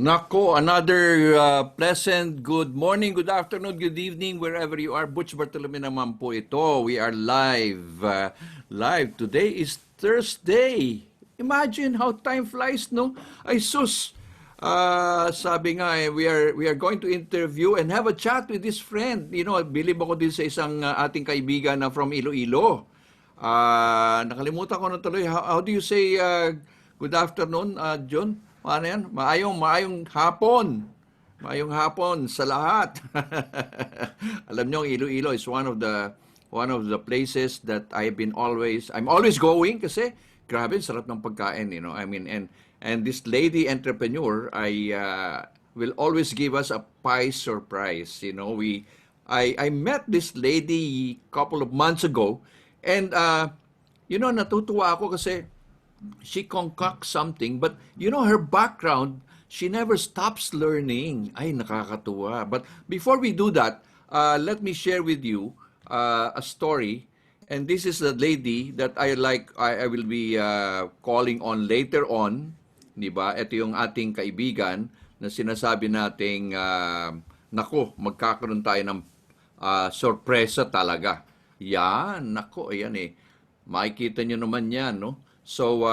Nako, another pleasant good morning, good afternoon, good evening, wherever you are. Butch Bartolome naman po ito. We are live. Live. Today is Thursday. Imagine how time flies, no? Ay sus. Sabi nga, we are going to interview and have a chat with this friend. You know, bilib ako din sa isang ating kaibigan na from Iloilo. Nakalimutan ko na tuloy. How do you say good afternoon, John? Ano yan? Maayong hapon. Maayong hapon sa lahat. Alam niyo, Iloilo is one of the places that I'm always going kasi grabe sarap ng pagkain, you know. I mean, and this lady entrepreneur will always give us a PIES surprise, you know. I met this lady couple of months ago and you know, natutuwa ako kasi she concocts something, but you know, her background, she never stops learning. Ay, nakakatuwa. But before we do that, let me share with you a story. And this is the lady that I will be calling on later on. Diba? Ito yung ating kaibigan na sinasabi nating, nako, magkakaroon tayo ng sorpresa talaga. Yan, nako, ayan eh. Makikita nyo naman yan, no? So,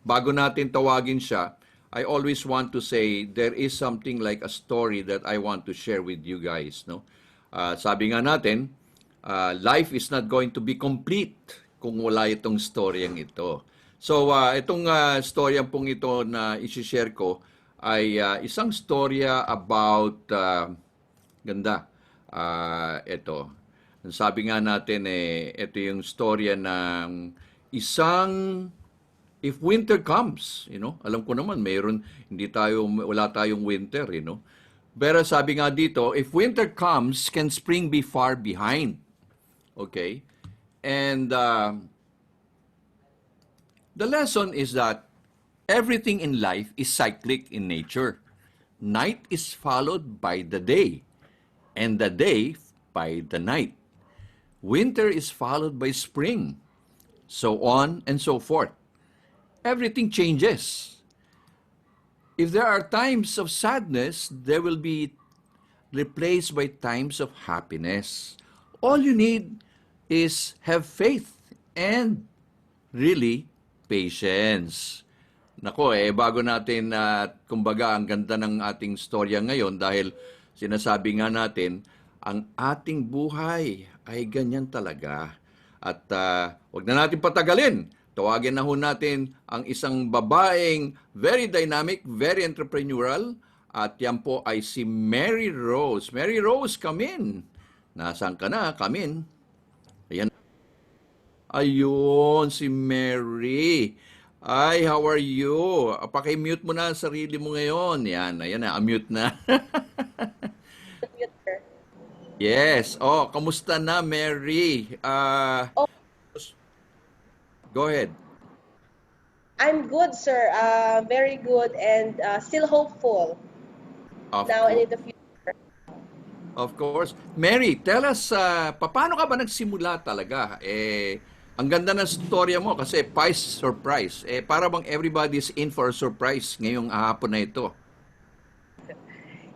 bago natin tawagin siya, I always want to say there is something like a story that I want to share with you guys, no? Sabi nga natin, life is not going to be complete kung wala itong storyang ito. So, itong storyang pong ito na isi-share ko ay isang storya about, ganda, ito. Sabi nga natin, ito yung storya ng if winter comes, you know, alam ko naman wala tayong winter, you know. Pero sabi nga dito, if winter comes, can spring be far behind? Okay? And the lesson is that everything in life is cyclic in nature. Night is followed by the day, and the day by the night. Winter is followed by spring, so on and so forth. Everything changes. If there are times of sadness, they will be replaced by times of happiness. All you need is have faith and really patience. Nako, bago natin, kumbaga, ang ganda ng ating storya ngayon dahil sinasabi nga natin, ang ating buhay ay ganyan talaga. At wag na natin patagalin. Tawagin na ho natin ang isang babaeng very dynamic, very entrepreneurial. At yan po ay si Mary Rose. Mary Rose, come in. Nasaan ka na? Come in. Ayan. Ayun, si Mary. Ay, how are you? Paki-mute mo na ang sarili mo ngayon. Yan, ayan na, mute na. Yes. Oh, kamusta na, Mary? Go ahead. I'm good, sir. Very good and still hopeful now and in the future. Of course. Mary, tell us, paano ka ba nagsimula talaga? Ang ganda ng storya mo kasi PIES surprise. Para bang everybody's in for a surprise ngayong hapon na ito.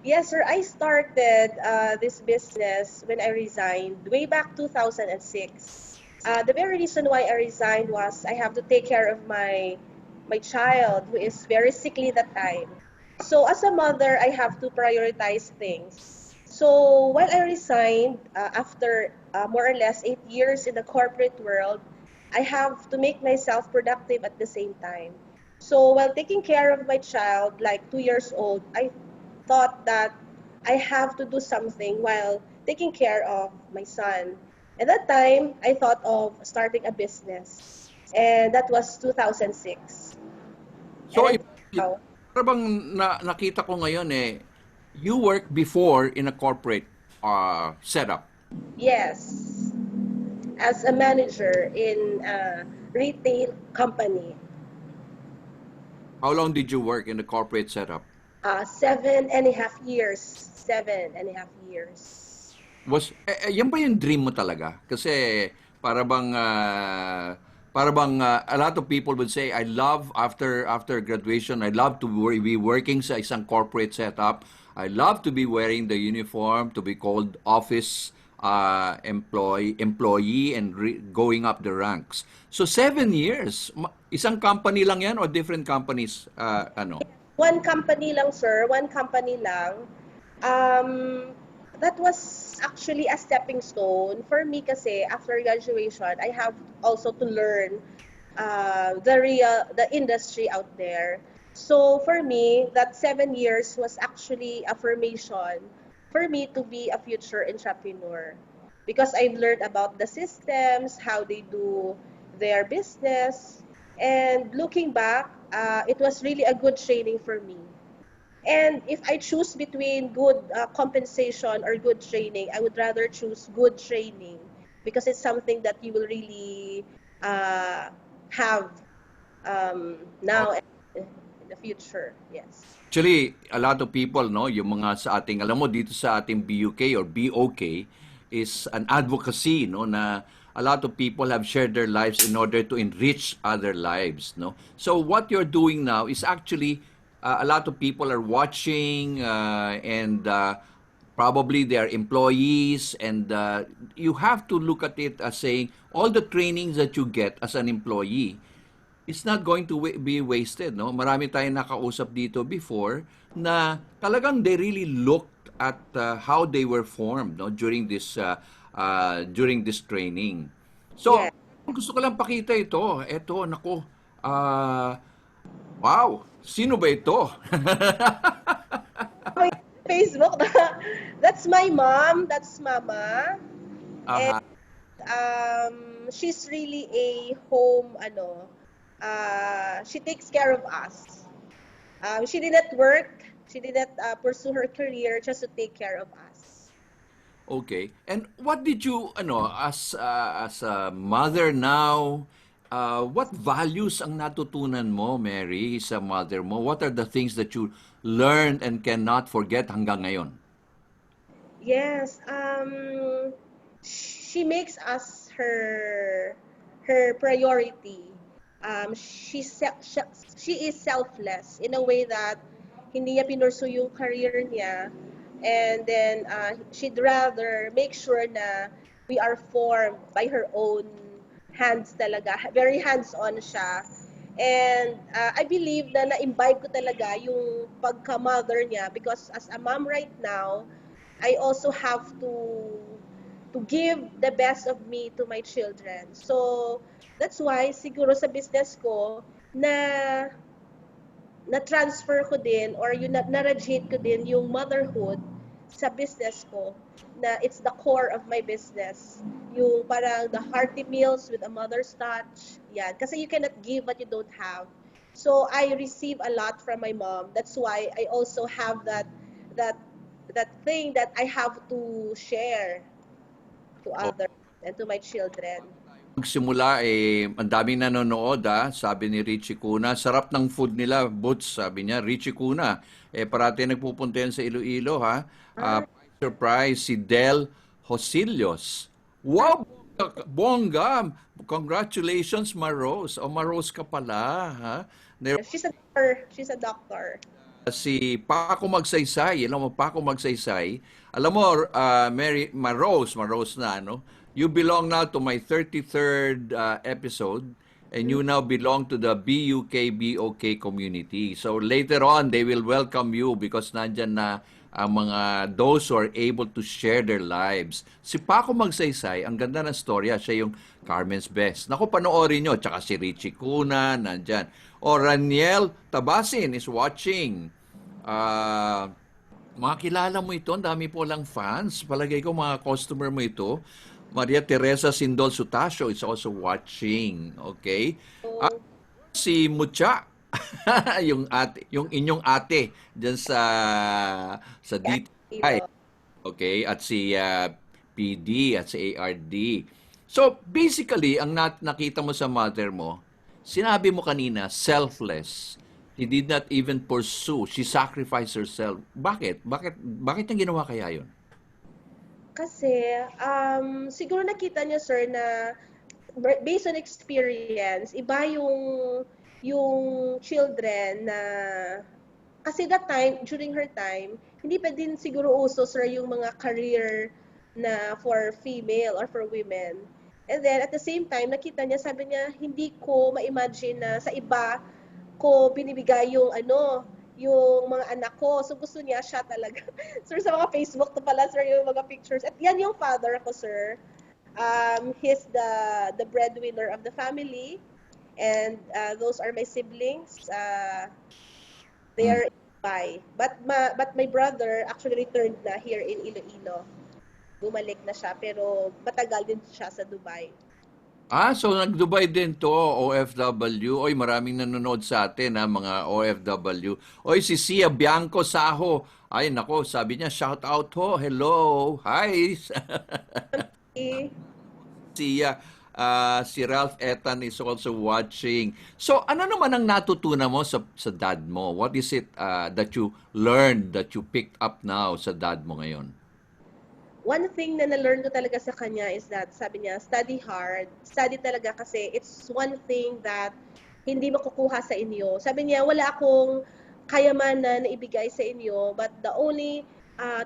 Yes, sir. I started this business when I resigned way back 2006. The very reason why I resigned was I have to take care of my child who is very sickly that time. So as a mother, I have to prioritize things. So while I resigned, after more or less 8 years in the corporate world, I have to make myself productive at the same time. So while taking care of my child, like 2 years old, I thought that I have to do something while taking care of my son. At that time, I thought of starting a business. And that was 2006. So, parang nakita ko ngayon you worked before in a corporate setup. Yes. As a manager in a retail company. How long did you work in the corporate setup? 7.5 years. 7.5 years. Yan ba yung dream mo talaga? Kasi para bang Para bang a lot of people would say, I love after graduation, I love to be working sa isang corporate setup. I love to be wearing the uniform, to be called office employee and going up the ranks. So 7 years, isang company lang yan or different companies? Ano? One company lang, sir. One company lang. That was actually a stepping stone. For me kasi, after graduation, I have also to learn the industry out there. So for me, that 7 years was actually affirmation for me to be a future entrepreneur. Because I've learned about the systems, how they do their business, and looking back, it was really a good training for me. And if I choose between good compensation or good training, I would rather choose good training because it's something that you will really have now and in the future. Yes. Actually, a lot of people, no, yung mga sa ating, alam mo, dito sa ating BUK or BOK is an advocacy, no, na a lot of people have shared their lives in order to enrich other lives, no. So what you're doing now is actually a lot of people are watching and probably they are employees and you have to look at it as saying all the trainings that you get as an employee, it's not going to be wasted, no? Marami tayong nakausap dito before na talagang they really looked at how they were formed, no, during this training. So, Yes. gusto ko lang pakita ito. Ito, nako. Wow, sino ba ito? My Facebook, that's my mom, that's mama. And Aha. she's really a home, she takes care of us. She did not work, she did not pursue her career just to take care of us. Okay. And what did you, as a mother now, what values ang natutunan mo, Mary, sa mother mo? What are the things that you learned and cannot forget hanggang ngayon? Yes, she makes us her priority. She is selfless in a way that hindi niya pinursu yung career niya, and then she'd rather make sure na we are formed by her own hands talaga. Very hands-on siya. And I believe na na-imbibe ko talaga yung pagka-mother niya because as a mom right now, I also have to give the best of me to my children. So that's why siguro sa business ko na transfer ko din or yung na-radiate ko din yung motherhood sa business ko na it's the core of my business. Yung parang the hearty meals with a mother's touch. Yan. Kasi you cannot give what you don't have. So I receive a lot from my mom. That's why I also have that that thing that I have to share to others and to my children. Magsimula, ang daming nanonood, sabi ni Richie Cuna. Sarap ng food nila, Boots, sabi niya. Richie Cuna, parati nagpupunta yan sa Iloilo, ha? Ah, Surprise, si Del Hosilios. Wow, bongga! Congratulations, Marose. O, Marose ka pala, ha? she's a doctor. She's a doctor. Si Paco Magsaysay, alam mo, Paco Magsaysay, alam mo, Mary, Marose na, no? You belong now to my 33rd episode, and you now belong to the BUK-BOK community. So later on, they will welcome you because nandyan na ang mga those who are able to share their lives. Si Paco Magsaysay, ang ganda ng storya, siya yung Carmen's Best. Naku, panoorin nyo, tsaka si Richie Cuna, nandyan. O Raniel Tabasin is watching. Mga kilala mo ito, ang dami po lang fans. Palagay ko mga customer mo ito. Maria Teresa Sindol Sutasio is also watching. Okay? At So, si Mucha, yung inyong ate diyan sa DTI. dito. Okay? At si PD at si ARD. So, basically, ang nakita mo sa mother mo, sinabi mo kanina, selfless. He did not even pursue. She sacrificed herself. Bakit? Bakit niya ginawa kaya yun? Kasi, siguro nakita niyo, sir, na based on experience, iba yung children na kasi that time, during her time, hindi pa din siguro uso sir yung mga career na for female or for women. And then at the same time, nakita niya, sabi niya, hindi ko ma-imagine na sa iba ko binibigay yung yung mga anak ko. So gusto niya siya talaga. Sir, sa mga Facebook to pala, sir, yung mga pictures. At yan yung father ko, sir. He's the breadwinner of the family. And those are my siblings. They Mm. are in Dubai. But my brother actually returned na here in Iloilo. Bumalik na siya, pero matagal din siya sa Dubai. So nag-Dubai din to, OFW. Oy, maraming nanonood sa atin ha, mga OFW. Oy, si Sia Bianco Saho. Ay, nako, sabi niya, shout out ho. Hello. Hi. Eh, Sia, si Ralph Etan is also watching. So, ano naman ang natutunan mo sa dad mo? What is it that you learned, that you picked up now sa dad mo ngayon? one thing na na-learn ko talaga sa kanya is that, sabi niya, study hard. Study talaga kasi it's one thing that hindi makukuha sa inyo. Sabi niya, wala akong kayamanan na ibigay sa inyo, but the only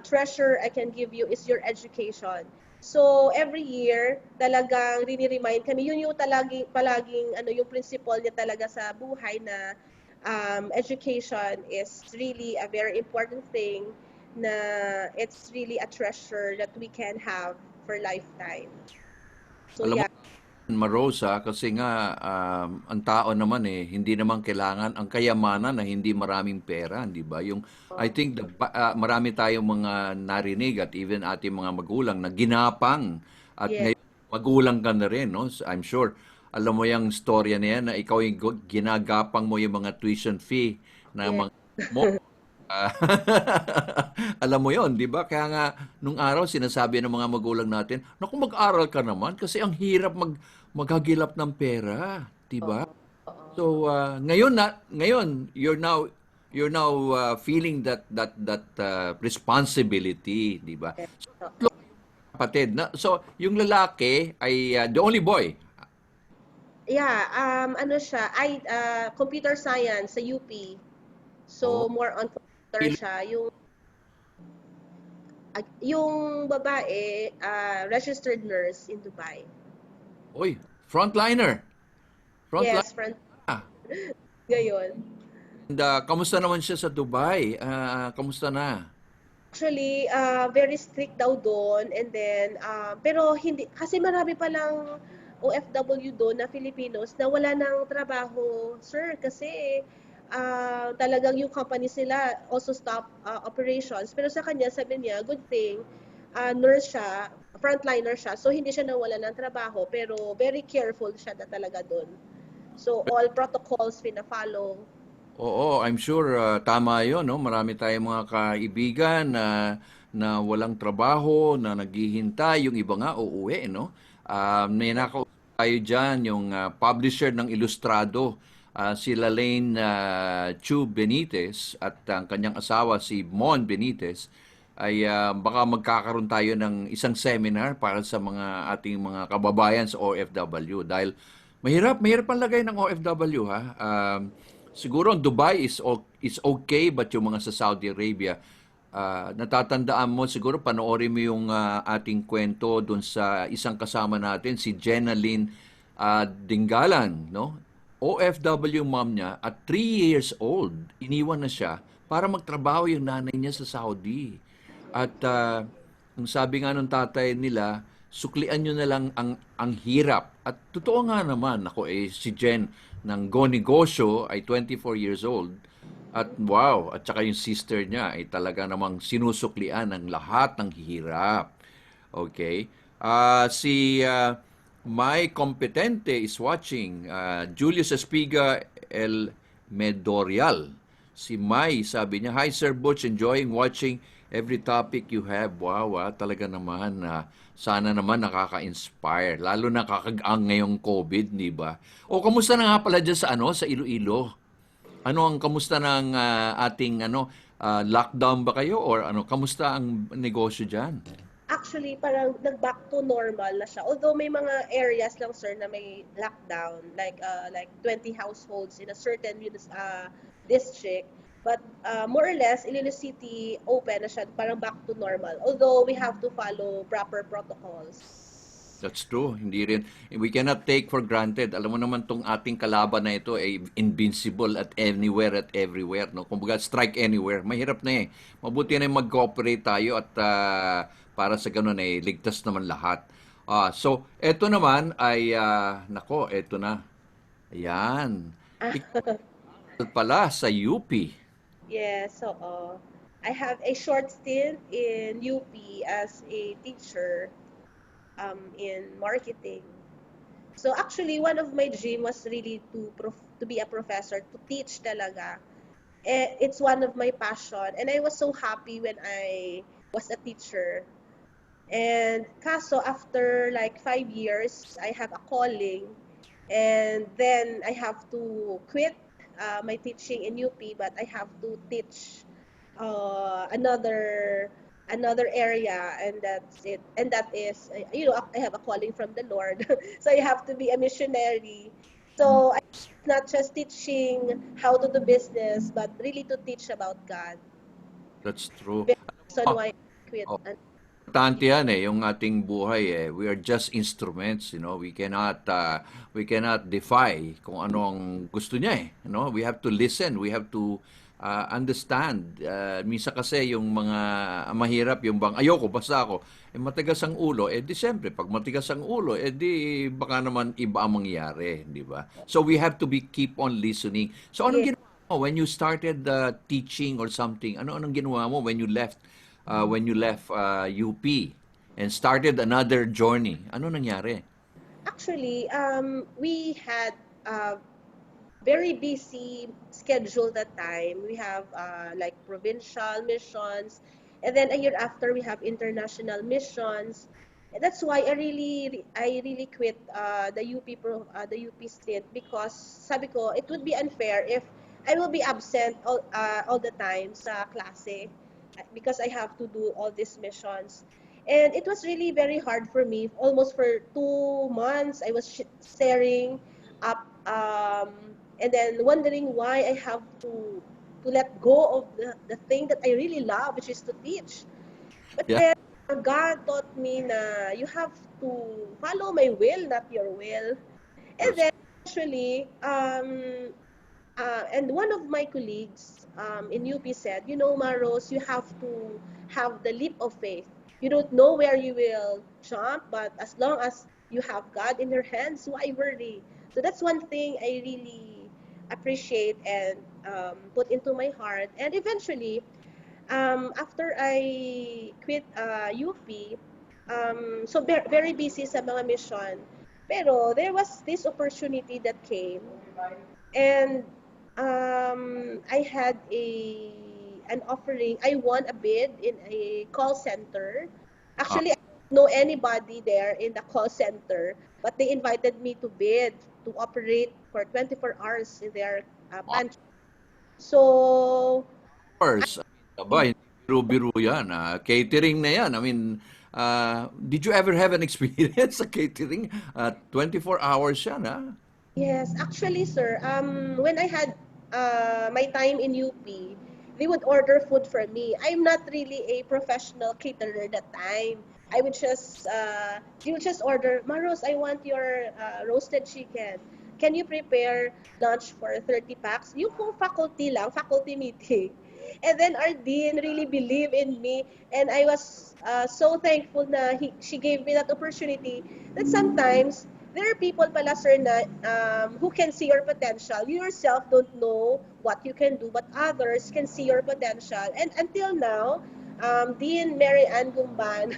treasure I can give you is your education. So, every year, talagang rini-remind kami, yun yung palaging yung principle niya talaga sa buhay na education is really a very important thing na it's really a treasure that we can have for lifetime. So Alam mo, yeah, Marose, kasi nga ang tao naman hindi naman kailangan ang kayamanan na hindi maraming pera, di ba? I think marami tayong mga narinig at even ating mga magulang na ginapang at yes, ngayon magulang ka na rin, no? So, I'm sure alam mo yung storya na yan na ikaw yung ginagapang mo yung mga tuition fee na yes, mga mo. Ah, alam mo yon, di ba? Kaya nga, nung araw, sinasabi ng mga magulang natin, naku, mag-aral ka naman kasi ang hirap maghagilap ng pera, di ba? oo, oo, So, ngayon, you're now feeling that responsibility, di ba? yes, So, oo. kapatid, so, yung lalaki ay the only boy. Yeah, ano siya, computer science sa UP. Oh, So more on computer siya. Yung babae, registered nurse in Dubai. oy, frontliner. Frontliner. Yes, friend, Ah. ngayon. And kamusta naman siya sa Dubai? Kamusta na? Actually, very strict daw doon and then pero hindi kasi marami pa lang OFW doon na Filipinos na wala ng trabaho, sir, kasi talagang yung company sila also stop operations. Pero sa kanya, sabi niya, good thing, nurse siya, frontliner siya, so hindi siya nawala ng trabaho, pero very careful siya na talaga doon. So all protocols pina-follow. Oo, I'm sure tama 'yon, no? Marami tayong mga kaibigan na walang trabaho, na naghihintay, yung iba nga uuwi, no? May nakausap tayo diyan yung publisher ng Ilustrado, si Lalaine Chu Benitez at ang kanyang asawa si Mon Benitez ay baka magkakaroon tayo ng isang seminar para sa mga ating mga kababayan sa OFW dahil mahirap ang lagay ng OFW ha. Siguro ang Dubai is okay but yung mga sa Saudi Arabia natatandaan mo siguro panoorin mo yung ating kwento doon sa isang kasama natin si Jenalyn Dinggalan, no? OFW mom niya at 3 years old iniwan na siya para magtrabaho yung nanay niya sa Saudi. At ang sabi nga nung tatay nila, suklian nyo na lang ang hirap. At totoo nga naman, ako si Jen ng Go Negosyo ay 24 years old. At wow, at saka yung sister niya ay talaga namang sinusuklian ng lahat ng hirap. Okay? Si Mai Competente is watching. Julius Espiga El Medorial. Si Mai, sabi niya, Hi Sir Butch, enjoying watching every topic you have. Wow, talaga naman. Sana naman nakaka-inspire. Lalo na kakagang ngayong COVID, di ba? O, kamusta na nga pala dyan sa Iloilo? Ano ang kamusta ng ating lockdown ba kayo or ano kamusta ang negosyo diyan? actually parang nag-back to normal na siya. Although may mga areas lang sir na may lockdown, like 20 households in a certain district. But more or less, Iloilo City open na siya, parang back to normal. Although we have to follow proper protocols. That's true. Hindi rin, we cannot take for granted. Alam mo naman tong ating kalaban na ito ay invincible at anywhere at everywhere. No? Kumbaga, strike anywhere. Mahirap na eh. Mabuti na mag-cooperate tayo at para sa ganun ay ligtas naman lahat. So, eto naman ay, nako, eto na. Ayan. Ikaw pala sa UP. Yes, so I have a short stint in UP as a teacher in marketing. So actually, one of my dream was really to be a professor, to teach talaga. It's one of my passion, and I was so happy when I was a teacher. And kaso after like 5 years, I have a calling, and then I have to quit my teaching in UP, but I have to teach another area, and that's it. And that is, I have a calling from the Lord, so I have to be a missionary. So I not just teaching how to do business, but really to teach about God. That's true. Very reason Oh, why I quit. oh. Importante yan eh, yung ating buhay eh. We are just instruments, you know. We cannot defy kung ano ang gusto niya eh, you know. We have to listen, we have to understand. Minsan kasi yung mga mahirap, yung bang ayoko, basta ako, eh matigas ang ulo, eh di siyempre, pag matigas ang ulo, eh di baka naman iba ang mangyari, di ba? So we have to keep on listening. So anong Yes. ginawa mo when you started teaching or something? Anong ginawa mo when you left UP and started another journey? Ano nangyari? Actually, we had a very busy schedule that time. We have like provincial missions, and then a year after we have international missions. And that's why I really quit the UP stint, because sabi ko it would be unfair if I will be absent all the time sa klase, because I have to do all these missions. And it was really very hard for me. Almost for 2 months, I was staring up, and then wondering why I have to let go of the thing that I really love, which is to teach. But Yeah. then God taught me na you have to follow my will, not your will. And That's then actually, and one of my colleagues in UP said, Marose, you have to have the leap of faith. You don't know where you will jump, but as long as you have God in your hands, why worry? So that's one thing I really appreciate and put into my heart. And eventually, after I quit UP, so very busy sa mga mission. Pero there was this opportunity that came, and I had an offering. I won a bid in a call center. uh, Actually, I don't know anybody there in the call center, but they invited me to bid to operate for 24 hours in their pantry. So, course. Aba, hindi biro-biro yan. Catering na yan. I mean, did you ever have an experience sa catering? 24 hours yan, ha? yes, actually, sir, when I had my time in UP, they would order food from me. I'm not really a professional caterer that time. I would just, they would just order, Maros, I want your roasted chicken. Can you prepare lunch for 30 packs? Yung kung faculty lang, faculty meeting. And then our dean really believed in me, and I was so thankful na she gave me that opportunity, that sometimes there are people pala, sir, na who can see your potential. You yourself don't know what you can do, but others can see your potential. And until now, Dean Mary Ann Gumban,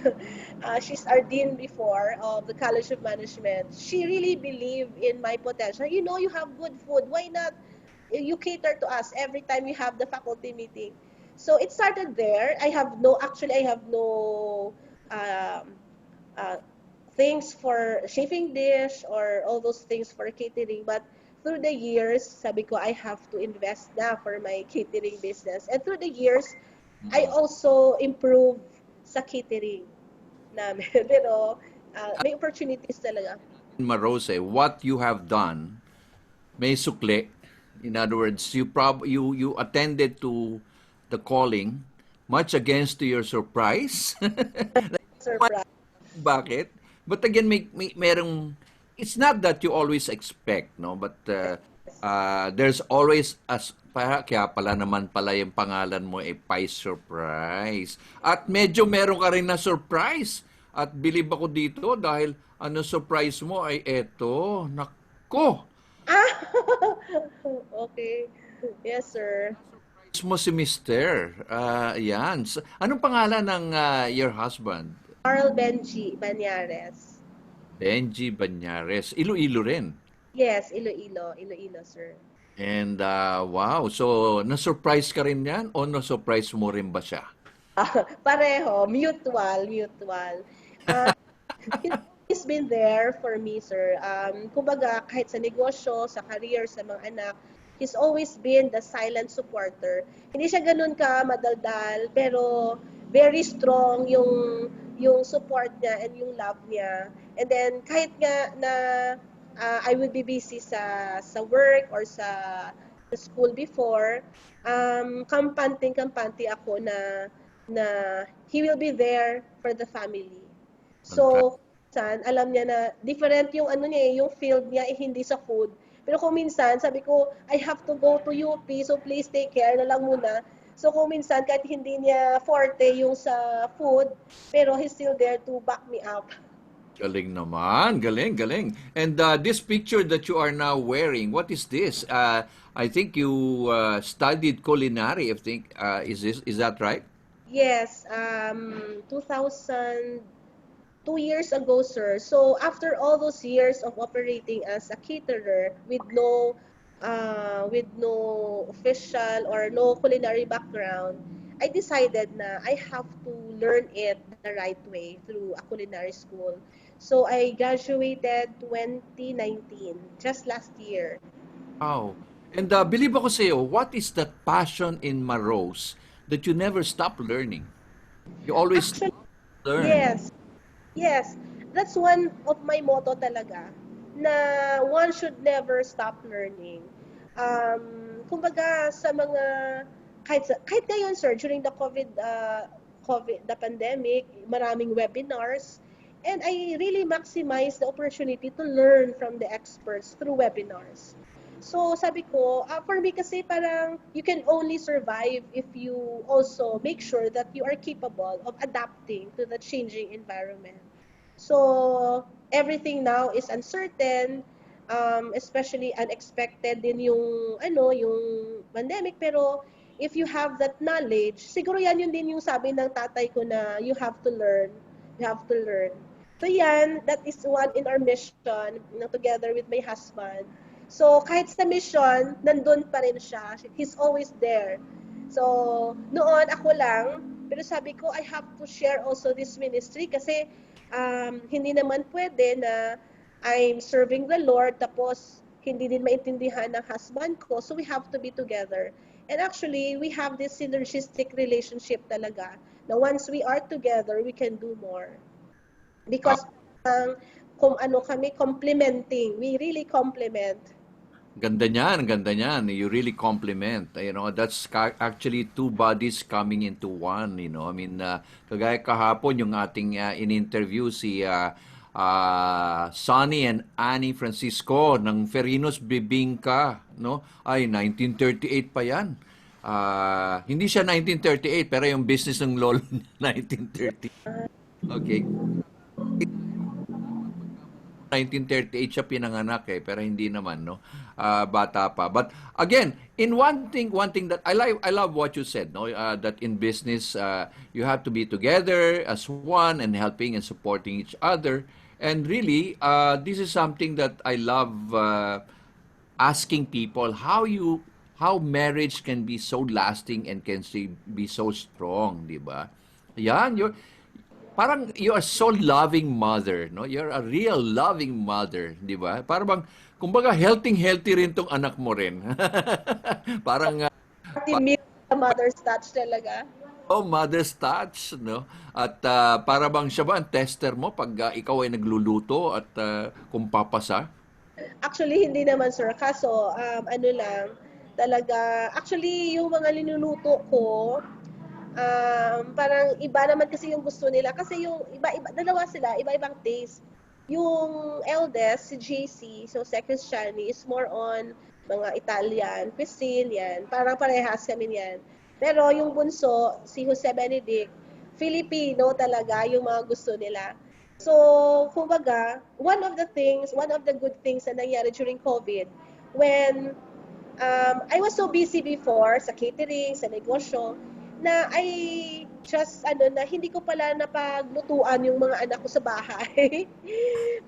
she's our dean before of the College of Management. She really believed in my potential. You have good food. Why not you cater to us every time you have the faculty meeting? So it started there. I have no um, uh, things for chefing dish or all those things for catering. But through the years, sabi ko, I have to invest na for my catering business. And through the years, I Mm. also improve sa catering. namin. Pero may opportunities talaga. In Marose, what you have done, may sukli. In other words, you attended to the calling, much against to your surprise. Surprise. Bakit? But again, merong, it's not that you always expect, no? But there's always, kaya pala naman pala yung pangalan mo ay PIES Surprise. At medyo meron ka rin na surprise. At believe ako dito dahil ano surprise mo ay eto. Nako! Ah! Okay. Yes, sir. Surprise mo si Mister. Yan. Anong pangalan ng your husband? Carl Benji Banyares. Benji Banyares. Iloilo rin. Yes, Iloilo. Iloilo, sir. And wow, so na-surprise ka rin yan o na-surprise mo rin ba siya? Pareho. Mutual. Mutual. Uh, He's been there for me, sir. Kumbaga, kahit sa negosyo, sa career, sa mga anak, he's always been the silent supporter. Hindi siya ganun ka madaldal, pero very strong yung support niya and yung love niya. And then kahit nga na I will be busy sa work or sa school before, kampante ako na he will be there for the family. So, alam niya na different yung ano niya, yung field niya hindi sa food. Pero kung minsan, sabi ko, I have to go to UP, so please take care na lang muna. So kung minsan, kahit hindi niya forte yung sa food, pero he's still there to back me up. Galing naman, galing, galing. And this picture that you are now wearing, what is this? I think you studied culinary, I think. Is that right? Yes, 2 years ago, sir. So after all those years of operating as a caterer with no official or no culinary background, I decided na I have to learn it the right way through a culinary school. So I graduated 2019, just last year. Wow. And believe ako sa iyo, what is that passion in Marose that you never stop learning? You always Actually, learn. yes. Yes, that's one of my motto talaga, na one should never stop learning. Kumbaga sa mga, kahit ngayon, sir, during the the pandemic, maraming webinars, and I really maximize the opportunity to learn from the experts through webinars. So sabi ko, for me kasi parang you can only survive if you also make sure that you are capable of adapting to the changing environment. So everything now is uncertain, especially unexpected din yung pandemic, pero if you have that knowledge, siguro yun din yung sabi ng tatay ko na you have to learn, you have to learn. So yan, that is one in our mission, together with my husband. So, kahit sa mission, nandun pa rin siya. He's always there. So, noon ako lang, pero sabi ko, I have to share also this ministry kasi hindi naman pwede na I'm serving the Lord tapos hindi din maintindihan ng husband ko. So, we have to be together. And actually, we have this synergistic relationship talaga na once we are together, we can do more. Because kung ano kami, complementing. We really complement. Ganda niyan, ganda niyan. You really compliment. You know, that's actually two bodies coming into one, you know. I mean, kagaya kahapon yung ating in-interview si Sonny and Annie Francisco ng Ferinos Bibingka, no? Ay, 1938 pa yan. Hindi siya 1938, pero yung business ng lolo niya, 1930. Okay. 1938 siya pinanganak pero hindi naman no, bata pa. But again, in one thing that I love what you said, no, that in business you have to be together as one and helping and supporting each other. And really, this is something that I love asking people how marriage can be so lasting and can be so strong, di ba? Yan, parang you are so loving mother, no? You're a real loving mother, di ba? Parang bang, kumbaga, healthy rin tong anak mo rin. Parang, Pati milk, the mother's touch talaga. Oh, mother's touch, no? At para bang siya ba ang tester mo pag ikaw ay nagluluto at kung papasa? Actually, hindi naman, sir. Kaso, ano lang, talaga, actually, yung mga linuluto ko, parang iba naman kasi yung gusto nila. Kasi yung iba-iba, dalawa sila, iba-ibang taste. Yung eldest, si JC, so second Shani, is more on mga Italian, cuisine, yan. Parang parehas kami yan. Pero yung bunso, si Jose Benedict, Filipino talaga yung mga gusto nila. So, kumbaga, one of the good things na nangyari during COVID, when I was so busy before sa catering, sa negosyo, na na hindi ko pala napaglutuan yung mga anak ko sa bahay.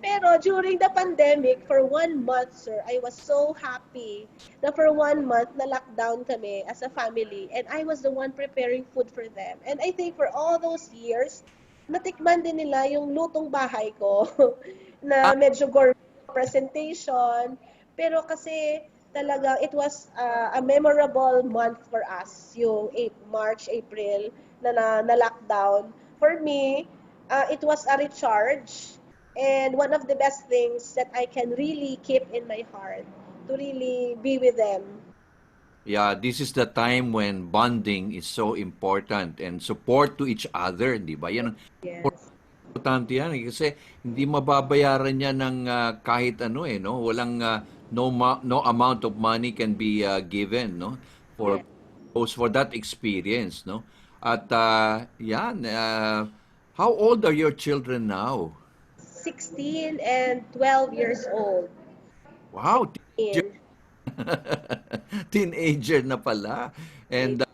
Pero during the pandemic, for 1 month, sir, I was so happy na for 1 month na lockdown kami as a family, and I was the one preparing food for them. And I think for all those years, natikman din nila yung lutong bahay ko Ah, na medyo gourmet presentation. Pero kasi talaga it was a memorable month for us, yung March, April na lockdown. For me, it was a recharge and one of the best things that I can really keep in my heart to really be with them. yeah, this is the time when bonding is so important and support to each other, di ba? Yan ang Yes. importante yan kasi hindi mababayaran yan ng kahit ano no? Walang no amount of money can be given, no? For Yes. for that experience, no? At yan, how old are your children now? 16 and 12 years old. Wow, teenager, 16. teenager na pala. And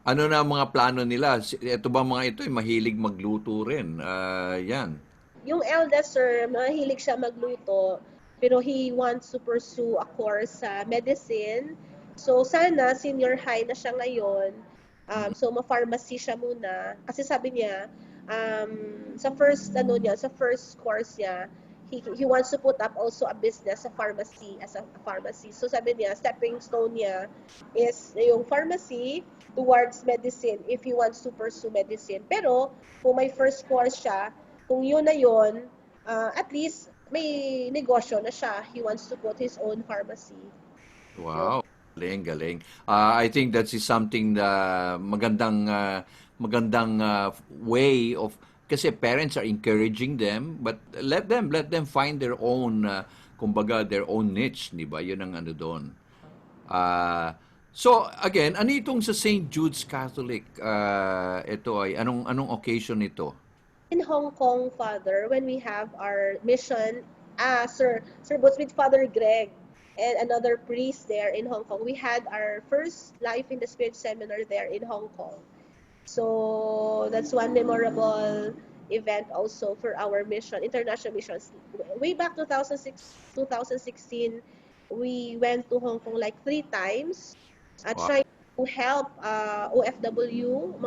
ano na ang mga plano nila? Ito ba mga ito ay mahilig magluto rin? Yan. Yung eldest, sir, mahilig siya magluto, pero he wants to pursue a course sa medicine. So, sana senior high na siya ngayon. So, ma-pharmacy siya muna. Kasi sabi niya, sa first course niya, he wants to put up also a business sa pharmacy, as a pharmacy. So, sabi niya, stepping stone niya is yung pharmacy towards medicine if he wants to pursue medicine. Pero, kung may first course siya, kung yun na yun, at least may negosyo na siya. He wants to put his own pharmacy. Yun. Wow. Galing, galing. I think that is something na magandang way of kasi parents are encouraging them but let them find their own kumbaga their own niche, 'di ba? 'Yun ang ano doon. So again, ano itong sa St. Jude's Catholic? Ito ay anong occasion ito? In Hong Kong, Father, when we have our mission, Sir Boots with Father Greg and another priest there in Hong Kong, we had our first Life in the Spirit seminar there in Hong Kong. So that's one memorable event also for our mission, international missions. Way back 2006, 2016, we went to Hong Kong like 3 times, Wow. trying to help OFW,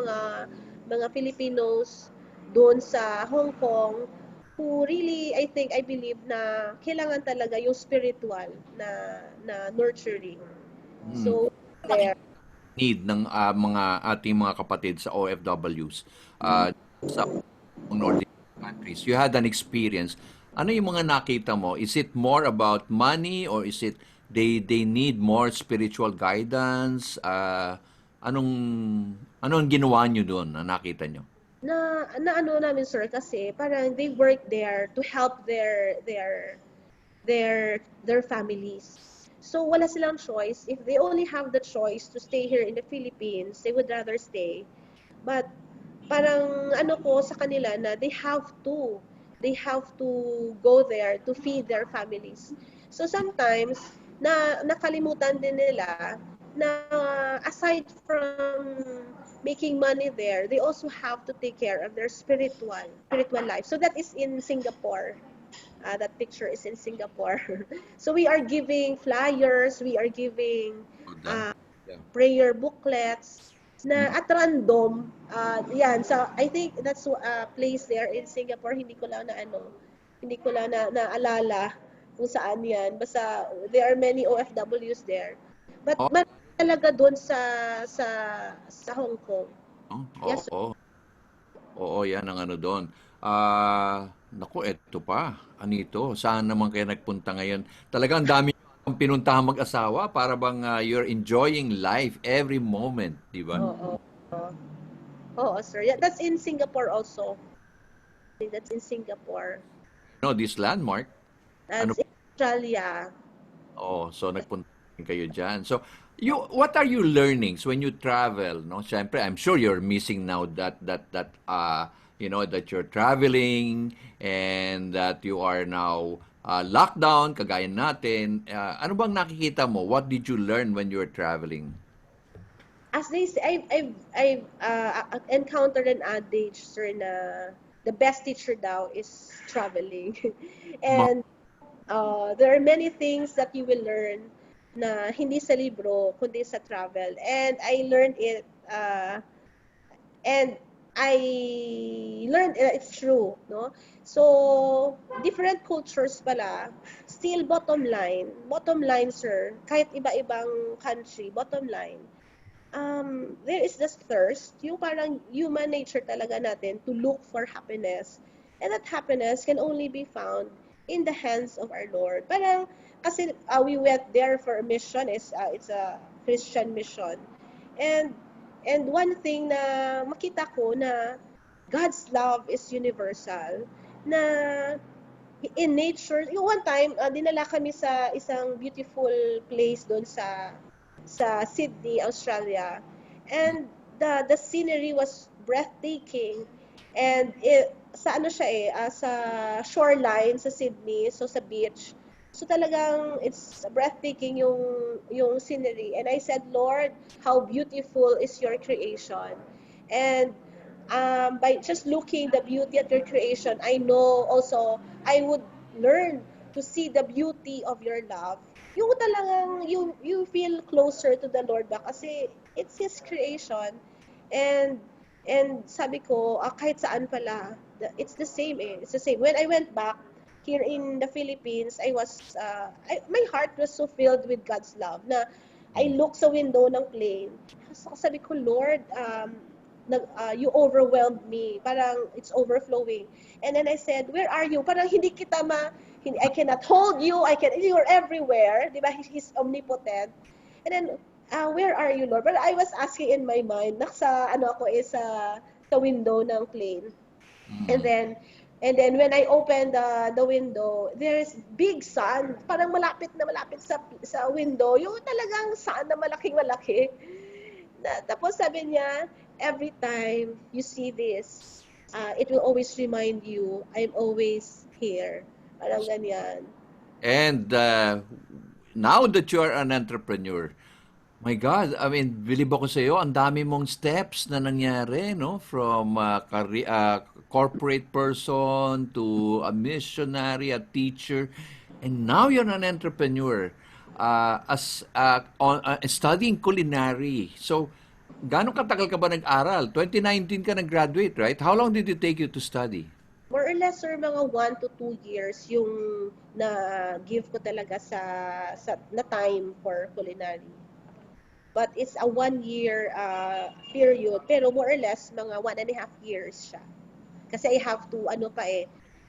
mga Filipinos doon sa Hong Kong who really, I believe na kailangan talaga yung spiritual na nurturing. Hmm. So, there. Need ng mga ating mga kapatid sa OFWs sa Nordic countries. You had an experience. Ano yung mga nakita mo? Is it more about money or is it they need more spiritual guidance? Anong ginawa nyo doon na nakita nyo? Na ano namin, sir, kasi parang they work there to help their families. So wala silang choice. If they only have the choice to stay here in the Philippines, they would rather stay. But parang ano ko sa kanila na they have to go there to feed their families. So sometimes nakalimutan din nila na aside from making money there, they also have to take care of their spiritual life. So that is in Singapore. That picture is in Singapore. So we are giving flyers, we are giving Good, uh, yeah. prayer booklets na Mm. at random. Yan, so I think that's a place there in Singapore. Hindi ko lang naalala kung saan yan. Basta there are many OFWs there. But Oh, talaga doon sa Hong Kong. no? Yes, sir. Oo. Oo, yan ang ano doon. Naku, eto pa. Anito, saan naman kayo nagpunta ngayon? Talagang dami ang pinuntahan mag-asawa para bang you're enjoying life every moment, di ba? Oo. Oo, oo, sir. Yeah, that's in Singapore also. That's in Singapore. No, this landmark, ano That's in Australia. oh, so nagpunta rin kayo diyan. So, what are your learnings when you travel, no? Siyempre, I'm sure you're missing now that you're traveling and that you are now lockdown kagaya natin. Ano bang nakikita mo? What did you learn when you were traveling? As they say, I've encountered an adage, sir, na the best teacher daw is traveling. Ma- And there are many things that you will learn na hindi sa libro, kundi sa travel. And I learned it, and I learned it's true, no? So, different cultures pala, still bottom line, sir, kahit iba-ibang country, bottom line, there is this thirst, yung parang human nature talaga natin to look for happiness. And that happiness can only be found in the hands of our Lord. Parang, kasi we went there for a mission, it's a Christian mission. And, and one thing na makita ko na God's love is universal, na in nature, yung one time, dinala kami sa isang beautiful place doon sa Sydney, Australia. And the scenery was breathtaking. And sa ano siya sa shoreline sa Sydney, so sa beach. So talagang it's breathtaking yung scenery. And I said, Lord, how beautiful is your creation. And by just looking the beauty at your creation, I know also I would learn to see the beauty of your love. Yung talagang you feel closer to the Lord ba kasi it's His creation. And sabi ko, kahit saan pala, it's the same It's the same. When I went back here in the Philippines, my heart was so filled with God's love na I look sa window ng plane. Sabi ko, Lord, you overwhelmed me. Parang it's overflowing. And then I said, where are you? Parang hindi kita I cannot hold you. You're everywhere. Di ba? He's omnipotent. And then, where are you, Lord? But I was asking in my mind, sa window ng plane. And Mm. then, when I opened the window, there's big sun. Parang malapit na malapit sa window. Yung talagang sun na malaking-malaki. Tapos sabi niya, every time you see this, it will always remind you, I'm always here. Parang ganyan. And now that you are an entrepreneur, my God, I mean, bilib ako sa iyo, ang dami mong steps na nangyari, no? From corporate person to a missionary, a teacher, and now you're an entrepreneur. Studying culinary. So, gaano katagal ka ba nag-aral? 2019 ka nag-graduate, right? How long did it take you to study? More or less, sir, mga 1 to 2 years yung na-give ko talaga na time for culinary. But it's a 1 year period. Pero more or less, mga 1.5 years siya. Kasi I have to, uh,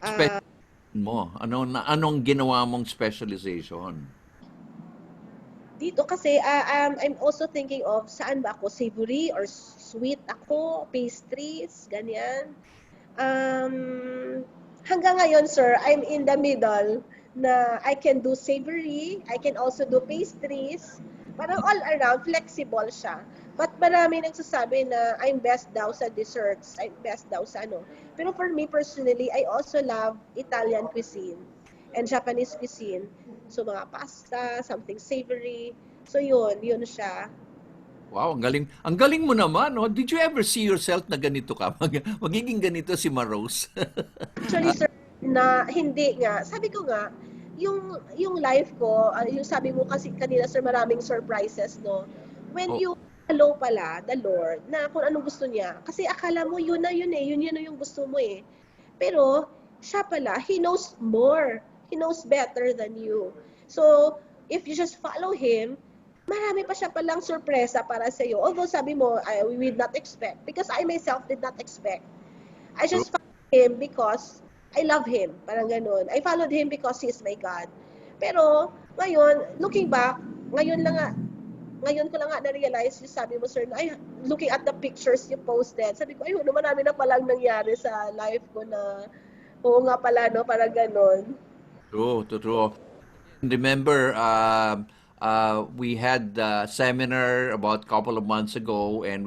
Specialization mo? Anong ginawa mong specialization? dito kasi, I'm also thinking of saan ba ako, savory or sweet ako, pastries, ganyan. Um, hanggang ngayon, sir, I'm in the middle na I can do savory, I can also do pastries. Parang all around, flexible siya. But marami nagsasabi na I'm best daw sa desserts, I'm best daw sa ano. Pero for me personally, I also love Italian cuisine and Japanese cuisine. So mga pasta, something savory. So yun siya. Wow, ang galing. Ang galing mo naman, no? Did you ever see yourself na ganito ka? Magiging ganito si Marose. Actually, sir, na hindi nga. Sabi ko nga, yung life ko, yung sabi mo kasi kanina, sir, maraming surprises, no? When Oh, you allow pala the Lord na kung anong gusto niya. Kasi akala mo yun na yun yun na yung gusto mo eh. Pero siya pala, He knows more. He knows better than you. So, if you just follow Him, marami pa siya palang sorpresa para sa iyo. Although sabi mo, we did not expect. Because I myself did not expect. I True. just followed him because I love him. Parang ganun. I followed him because he is my God. Pero, ngayon, looking back, ngayon ko lang nga na-realize yung sabi mo, sir, na, ay, looking at the pictures you posted, sabi ko, ay, marami na palang nangyari sa life ko na, oo nga pala, no, parang ganun. True, true. Remember, we had a seminar about a couple of months ago, and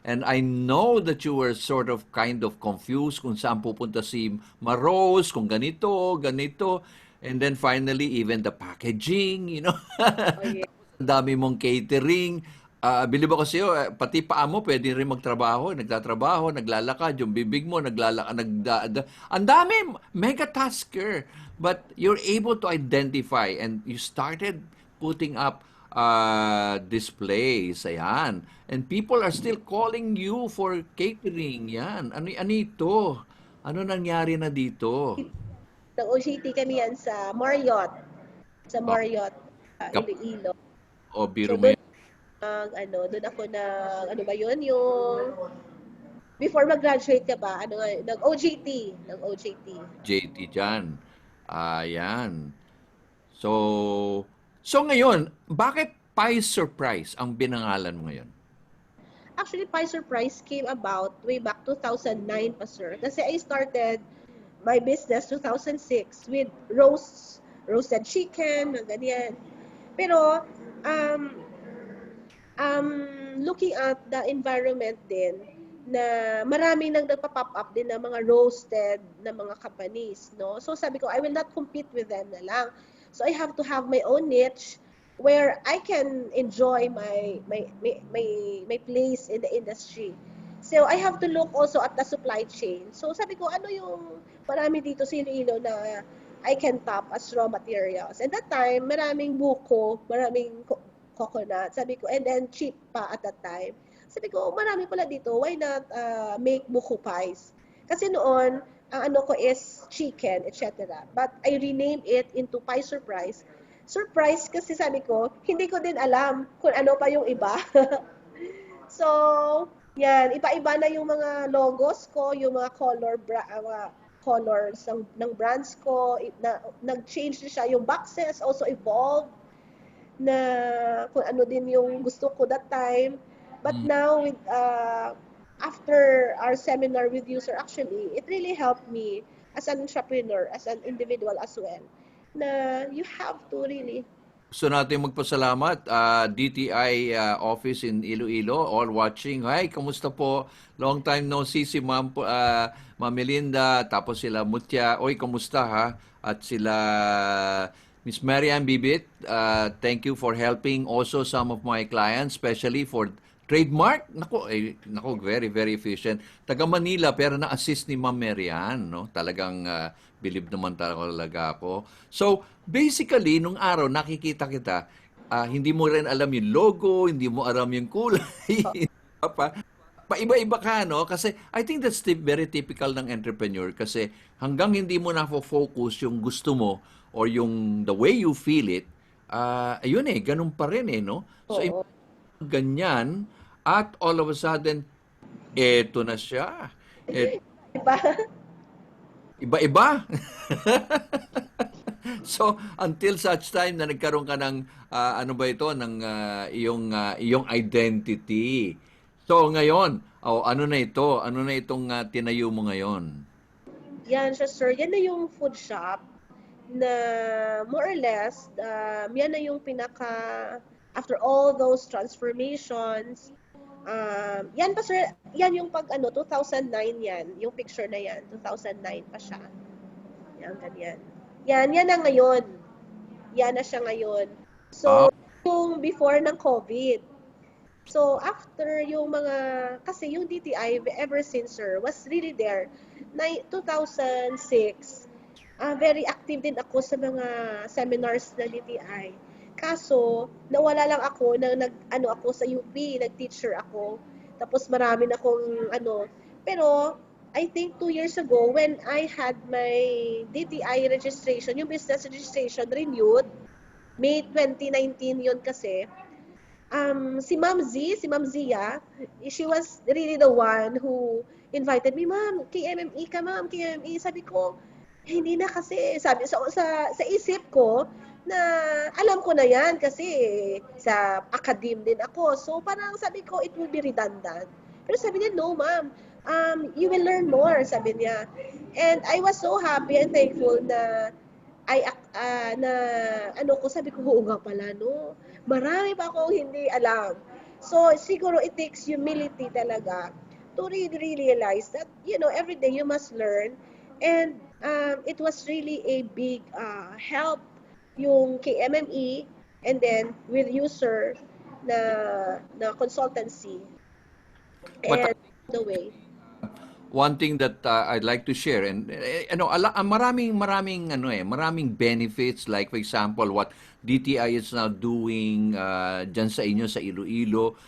and I know that you were sort of kind of confused kung saan pupunta si Marose, kung ganito, ganito, and then finally even the packaging, you know. Oh, yeah. Ang dami mong catering. Bilib ako sa'yo, pati paa mo pwede rin magtrabaho, nagtatrabaho, naglalakad, yung bibig mo naglalakad, ang dami, mega tasker. But you're able to identify and you started putting up displays, ayan. And people are still calling you for catering, yan. Ano ito? Ano nangyari na dito? Nag-OJT kami yan sa Marriott. Sa Oh, Marriott, kap, Iloilo. o biro So, mo doon, yan, doon ako ano ba yun, yung, before mag-graduate ka ba, nag-OJT. Nag-OJT. JT dyan. Ayan. So, ngayon, bakit Pie Surprise ang binangalan mo ngayon? Actually, Pie Surprise came about way back 2009 pa, sir. Kasi I started my business 2006 with roasted chicken, mga ganyan. Pero, um, looking at the environment din, na marami nang nagpa-pop up din ng mga roasted na mga companies, no? So sabi ko, I will not compete with them na lang. So I have to have my own niche where I can enjoy my place in the industry. So I have to look also at the supply chain. So sabi ko, ano yung marami dito sa Iloilo na I can tap as raw materials. And that time, maraming buko, maraming coconut. Sabi ko, and then cheap pa at that time. Sabi ko, marami pala dito, why not make buko pies? Kasi noon, ang ano ko is chicken, etc. But I renamed it into Pie Surprise. Surprise kasi sabi ko, hindi ko din alam kung ano pa yung iba. So, yan, iba-iba na yung mga logos ko, yung mga mga colors ng brands ko, nag-change na siya, yung boxes also evolved na kung ano din yung gusto ko that time. But Mm. now, with after our seminar with user, actually, it really helped me as an entrepreneur, as an individual as well, na you have to really. Gusto natin magpasalamat, DTI office in Iloilo, all watching. Hi, kamusta po? Long time no see si Ma'am Melinda, tapos sila Mutya. Oy, kamusta ha? At sila Miss Marianne Bibit, thank you for helping also some of my clients, especially for trademark. Nako, very, very efficient. Taga Manila, pero na-assist ni Ma'am Marianne, no? Talagang believe naman talaga ako. So, basically, nung araw, nakikita kita, hindi mo rin alam yung logo, hindi mo alam yung kulay, pa, paiba-iba ka, no? Kasi I think that's very typical ng entrepreneur kasi hanggang hindi mo na-focus yung gusto mo or yung the way you feel it, ayun ganun pa rin no? So, Oo. ganyan, at all of a sudden, eto na siya. Diba? Iba-iba. So, until such time na nagkaroon ka ng, ano ba ito, ng iyong identity. So, ngayon, ano na ito? Ano na itong tinayo mo ngayon? Yan siya, sir. Yan na yung food shop na more or less, yan na yung after all those transformations, yan pa, sir, yan yung 2009 yan, yung picture na yan, 2009 pa siya. Yan, ganyan. Yan na ngayon. Yan na siya ngayon. Ah, So, yung before ng COVID. So, after yung kasi yung DTI, ever since, sir, was really there. 2006, very active din ako sa mga seminars na DTI. Kaso, nawala lang ako ako sa UP, nag-teacher ako. Tapos marami na akong pero I think 2 years ago, when I had my DTI registration, yung business registration renewed, May 2019 yun kasi, si Ma'am Zia, she was really the one who invited me, "Ma'am, KMME ka, ma'am, KMME." Sabi ko, "Eh, hindi na kasi." Sabi sa isip ko na alam ko na 'yan kasi sa academe din ako. So parang sabi ko it will be redundant. Pero sabi niya, "No, ma'am. You will learn more," sabi niya. And I was so happy and thankful na na ano ko, sabi ko, oo nga pala, no? Marami pa akong hindi alam. So, siguro it takes humility talaga to really realize that, every day you must learn. And it was really a big help yung KMME and then with user na consultancy But and the way. one thing that I'd like to share and maraming benefits, like for example what DTI is now doing diyan sa inyo sa Iloilo.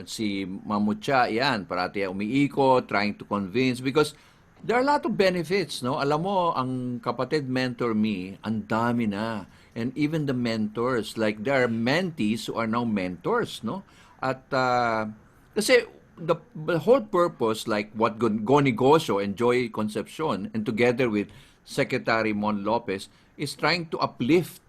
Si Mamucha yan parati umiikot trying to convince because there are a lot of benefits, no? Alam mo, ang kapatid mentor me, ang dami na. And even the mentors, like there are mentees who are now mentors, no? At kasi the whole purpose, like what Go Negosyo and Joy Concepcion, and together with Secretary Mon Lopez, is trying to uplift,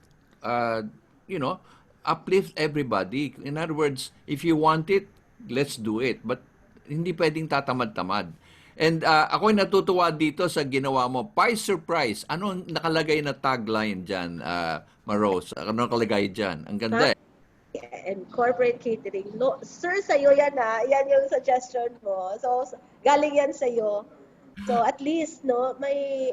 uh, you know, uplift everybody. In other words, if you want it, let's do it. But hindi pwedeng tatamad-tamad. And ako'y natutuwa dito sa ginawa mo. PIES Surprise. Anong nakalagay na tagline dyan, Marose? Ano nakalagay dyan? Ang ganda eh. And corporate catering. No, sir, sa'yo yan ha. Yan yung suggestion mo. So, galing yan sa'yo. So, at least, no,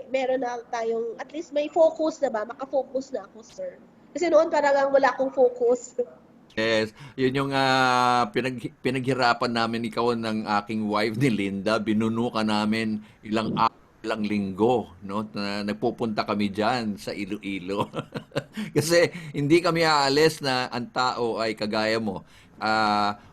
meron na tayong, at least may focus na ba? Makafocus na ako, sir. Kasi noon parang wala akong focus. Yes, yun yung pinaghirapan namin ikaw ng aking wife ni Linda. Binuno ka namin ilang linggo, no? Na nagpupunta kami diyan sa Iloilo. Kasi hindi kami aalis na ang tao ay kagaya mo.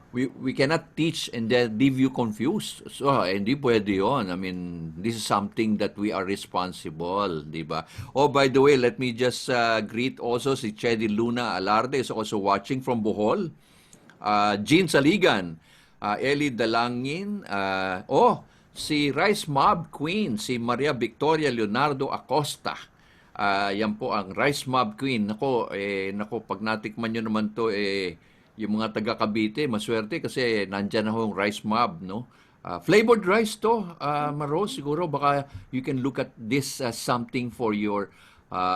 We cannot teach and then leave you confused. So, hindi pwede yun. I mean, this is something that we are responsible, di ba? Oh, by the way, let me just greet also si Chedi Luna Alarde is also watching from Bohol. Jean Saligan, Eli Dalangin, si Rice Mob Queen, si Maria Victoria Leonardo Acosta. Yan po ang Rice Mob Queen. Nako, pag natikman nyo naman to, yung mga taga Cavite, maswerte kasi nandyan na yung rice mob, no? Flavored rice to, Marose, siguro baka you can look at this as something for your,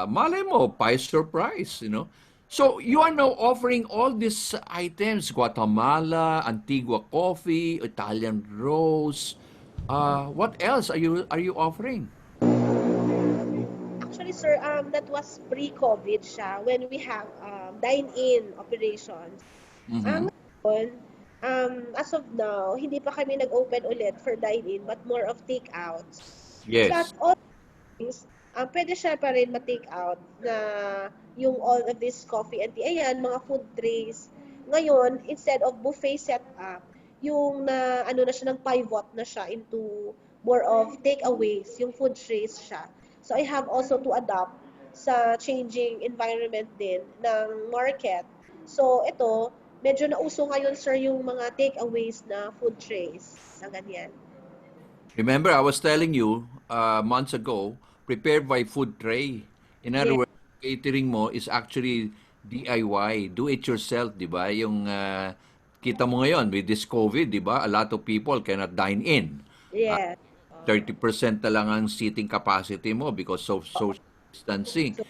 malay mo, pie surprise, you know? So, you are now offering all these items, Guatemala, Antigua coffee, Italian rose. What else are you offering? Actually, sir, that was pre-COVID siya when we have dine-in operations. Mhm. Ngayon, as of now, hindi pa kami nag-open ulit for dine-in but more of take-outs. But Yes. all things, pwede siya pa rin ma-take out na yung all of this coffee and tea. Ayan, mga food trays. Ngayon, instead of buffet setup, yung ano na siya, ng pivot na siya into more of takeaways, yung food trays siya. So I have also to adapt sa changing environment din ng market. So ito, medyo nauso ngayon sir yung mga takeaways na food trays na ganyan. Remember, I was telling you months ago, prepared by food tray. In other Yes, words, catering mo is actually DIY, do it yourself, di ba? Yung kita mo ngayon with this COVID, di ba? A lot of people cannot dine in. Uh, yes. 30% na lang ang seating capacity mo because of social distancing. So,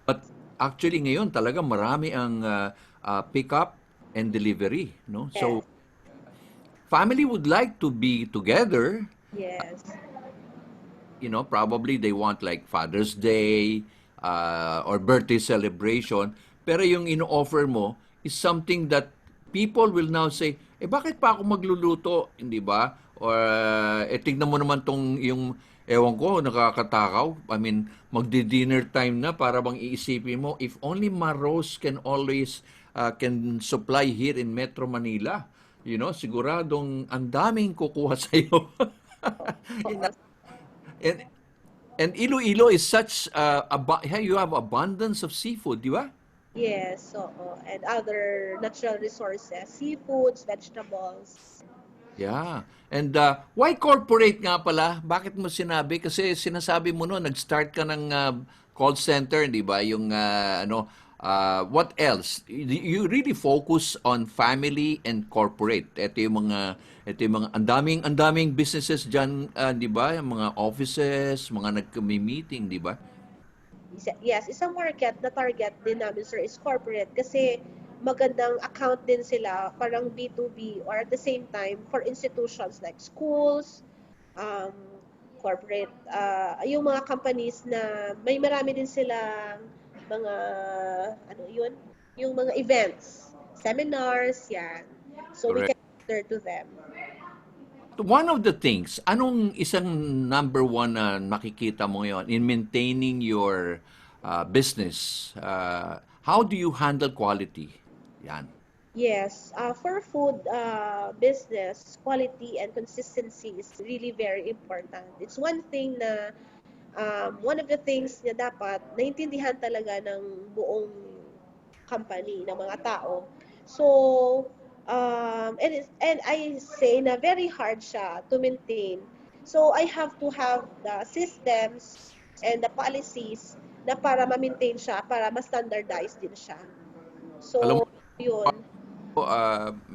But actually ngayon talaga marami ang pick up and delivery, no? So yes, family would like to be together. yes. Probably they want like Father's Day or birthday celebration. Pero yung ino-offer mo is something that people will now say, bakit pa ako magluluto? Hindi ba? Or, tignan mo naman tong yung, ewan ko, nakakatakaw. I mean, magdi-dinner time na para bang iisipin mo, if only Marose can always, can supply here in Metro Manila, siguradong ang daming kukuha sa'yo. Oo. And and Iloilo is such you have abundance of seafood, di ba? Yes, oo. And other natural resources, seafoods, vegetables. Yeah. And why corporate nga pala? Bakit mo sinabi? Kasi sinasabi mo no, nag-start ka ng call center, di ba? Yung what else? You really focus on family and corporate. Ito yung mga ang daming businesses diyan, di ba? Yung mga offices, mga nagmi-meeting, di ba? Yes, isang market na target din namin, sir, is corporate kasi magandang account din sila, parang B2B or at the same time for institutions like schools, um, corporate, yung mga companies na may marami din silang mga, ano yun, yung mga events, seminars, yan. So we Correct. can cater to them. One of the things, anong isang number one na makikita mo ngayon in maintaining your business? How do you handle quality? Yan. Yes, for food business, quality and consistency is really very important. It's one thing na one of the things na dapat naintindihan talaga ng buong company, ng mga tao. So, and I say na very hard siya to maintain. So, I have to have the systems and the policies na para ma-maintain siya, para ma-standardize din siya. Alam mo, So, yun.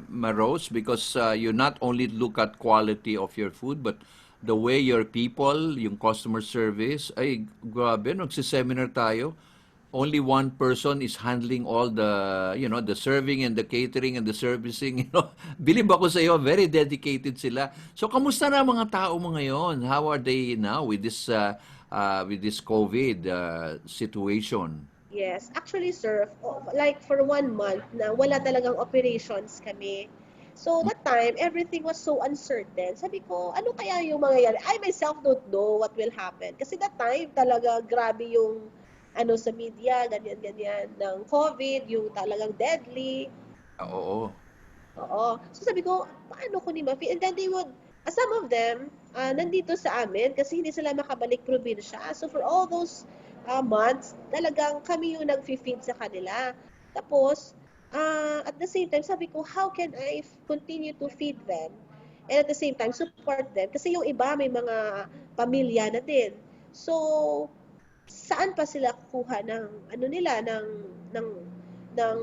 Marose, because you not only look at quality of your food, but the way your people, yung customer service, ay grabe, nagsiseminar tayo. Only one person is handling all the serving and the catering and the servicing. Bilib ako sa iyo, very dedicated sila. So, kamusta na ang mga tao mo ngayon? How are they now with this COVID situation? Yes. Actually, sir, like for 1 month na wala talagang operations kami. So, that time, everything was so uncertain. Sabi ko, ano kaya yung mangyayari? I myself don't know what will happen. Kasi that time, talaga grabe yung ano sa media, ganyan-ganyan, ng COVID, yung talagang deadly. Oo. Oo. So sabi ko, paano ko ni ma-feed? And then they would, some of them, nandito sa amin kasi hindi sila makabalik probinsya. So for all those months, talagang kami yung nag-feed sa kanila. Tapos, at the same time, sabi ko, how can I continue to feed them? And at the same time, support them. Kasi yung iba, may mga pamilya na din. So, saan pa sila kukuha ng ano nila ng ng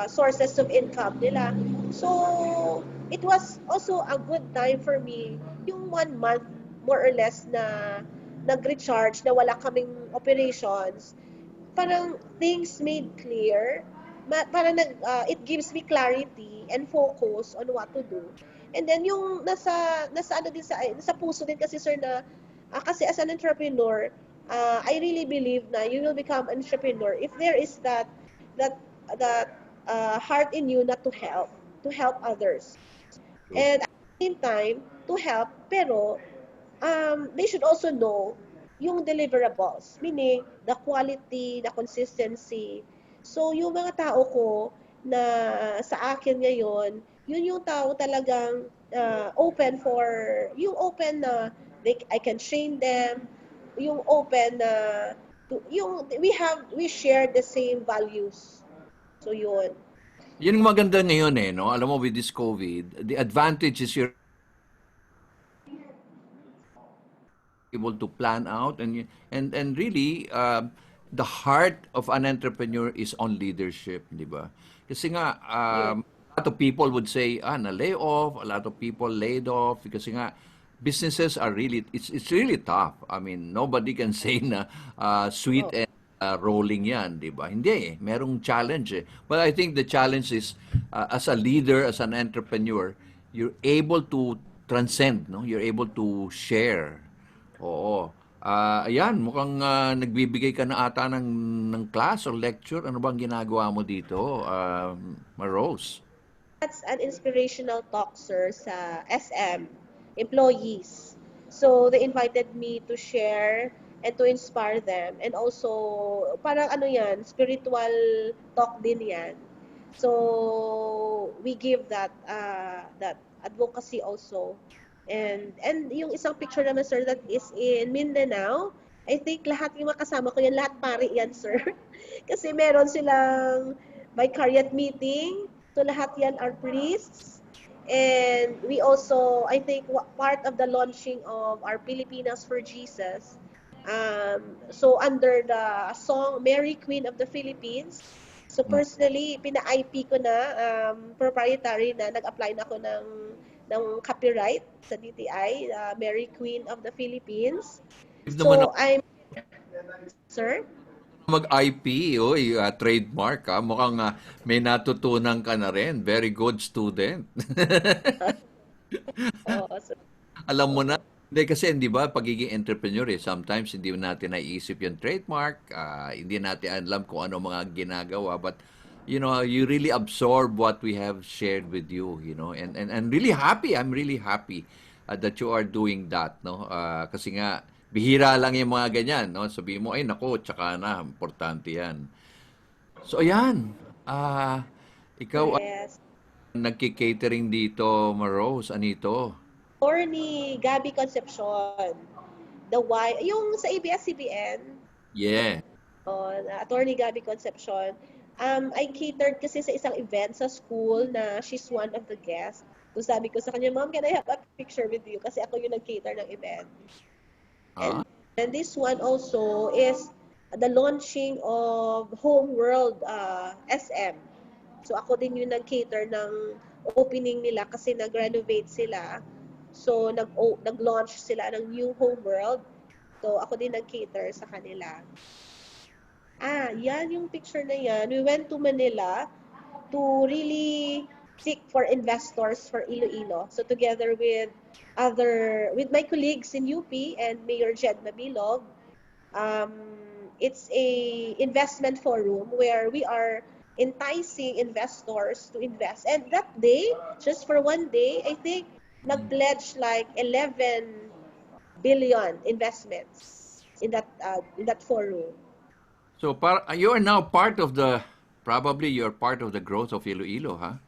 sources of income nila. So, it was also a good time for me, yung 1 month, more or less, na nag-recharge, na wala kaming operations, parang things made clear, parang it gives me clarity and focus on what to do. And then yung nasa ano din sa puso din kasi, sir, na kasi as an entrepreneur, I really believe na you will become an entrepreneur if there is that that heart in you not to help others. True. And at the same time, to help, pero they should also know yung deliverables, meaning the quality, the consistency. So, yung mga tao ko na sa akin ngayon, yun yung tao talagang open na I can train them, yung open na, we share the same values. So, yun. Yun ang maganda ngayon no? Alam mo, with this COVID, the advantage is you're able to plan out and really the heart of an entrepreneur is on leadership, di ba? Kasi nga Yes. a lot of people would say na lay off, a lot of people laid off kasi nga businesses are really it's really tough. I mean, nobody can say na sweet Oh, and rolling yan, di ba? Hindi eh, merong challenge eh. But I think the challenge is as a leader, as an entrepreneur, you're able to transcend, no? You're able to share. Oo. Ayan, mukhang nagbibigay ka na ata ng class or lecture. Ano bang ginagawa mo dito, Marose? that's an inspirational talk, sir, sa SM employees. So, they invited me to share and to inspire them. And also, parang ano yan, spiritual talk din yan. So, we give that advocacy also. And yung isang picture naman, sir, that is in Mindanao. I think lahat yung makasama ko yan, lahat pari yan, sir. Kasi meron silang vicariate meeting. So lahat yan are priests. And we also, I think, part of the launching of our Filipinas for Jesus. So under the song Mary Queen of the Philippines, so personally, pina-IP ko na, proprietary na, nag-apply na ako ng copyright sa DTI, Mary Queen of the Philippines. Naman So I'm, sir? mag-IP, oy, trademark ha. Mukhang may natutunan ka na rin. Very good student. Oo, sir. Alam mo na. Oo. Hindi kasi, hindi ba, pagiging entrepreneur sometimes hindi natin naiisip yung trademark, hindi natin alam kung ano mga ginagawa, but you really absorb what we have shared with you, and really happy, I'm really happy that you are doing that, no? Kasi nga, bihira lang yung mga ganyan, no? Sabihin mo, ay nako, tsaka na, importante yan. So, ayan, ikaw ay Yes. nagki-catering dito, Marose, anito? Attorney Gabby Concepcion. The Y, yung sa ABS-CBN, Yeah. Attorney Gabby Concepcion. I catered kasi sa isang event sa school na she's one of the guests. So sabi ko sa kanya, Ma'am, can I have a picture with you? Kasi ako yung nag-cater ng event. Ah, And this one also is the launching of Homeworld SM. So ako din yung nag-cater ng opening nila kasi nag-renovate sila. So nag-launch sila ng new Homeworld. So ako din nag-cater sa kanila. Yan yung picture na yan. We went to Manila to really seek for investors for Iloilo. So together with my colleagues in UP and Mayor Jed Mabilog, um, it's a investment forum where we are enticing investors to invest. And that day, just for one day, I think nag-pledge like 11 billion investments in that forum. so you are now part of probably you're part of the growth of Iloilo, huh?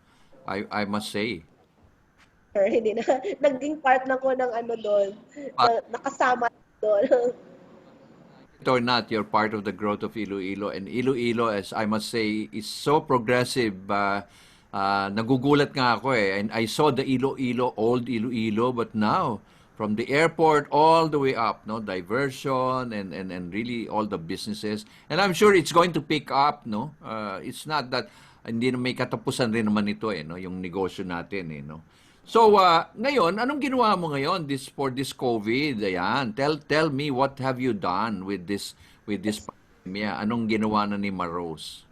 I must say. Or hindi na, naging part na ko ng ano doon, But nakasama doon. it or not, you're part of the growth of Iloilo. And Iloilo, as I must say, is so progressive. Nagugulat nga ako eh. And I saw the Iloilo, old Iloilo, but now, from the airport all the way up, no, diversion and really all the businesses. And I'm sure it's going to pick up, no? It's not that hindi na may katapusan rin naman ito eh, no, yung negosyo natin eh, no. So, ngayon, anong ginawa mo ngayon for this COVID? Ayan, tell me what have you done with this pandemya? Anong ginawa na ni Marose?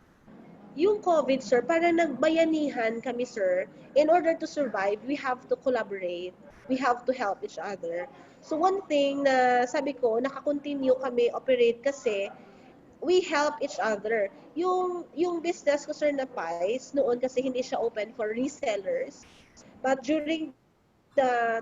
Yung COVID, sir, para nagbayanihan kami, sir, in order to survive, we have to collaborate. We have to help each other. So one thing na sabi ko, nakakontinue kami operate kasi we help each other. Yung business ko, sir, na PIES, noon kasi hindi siya open for resellers. But during the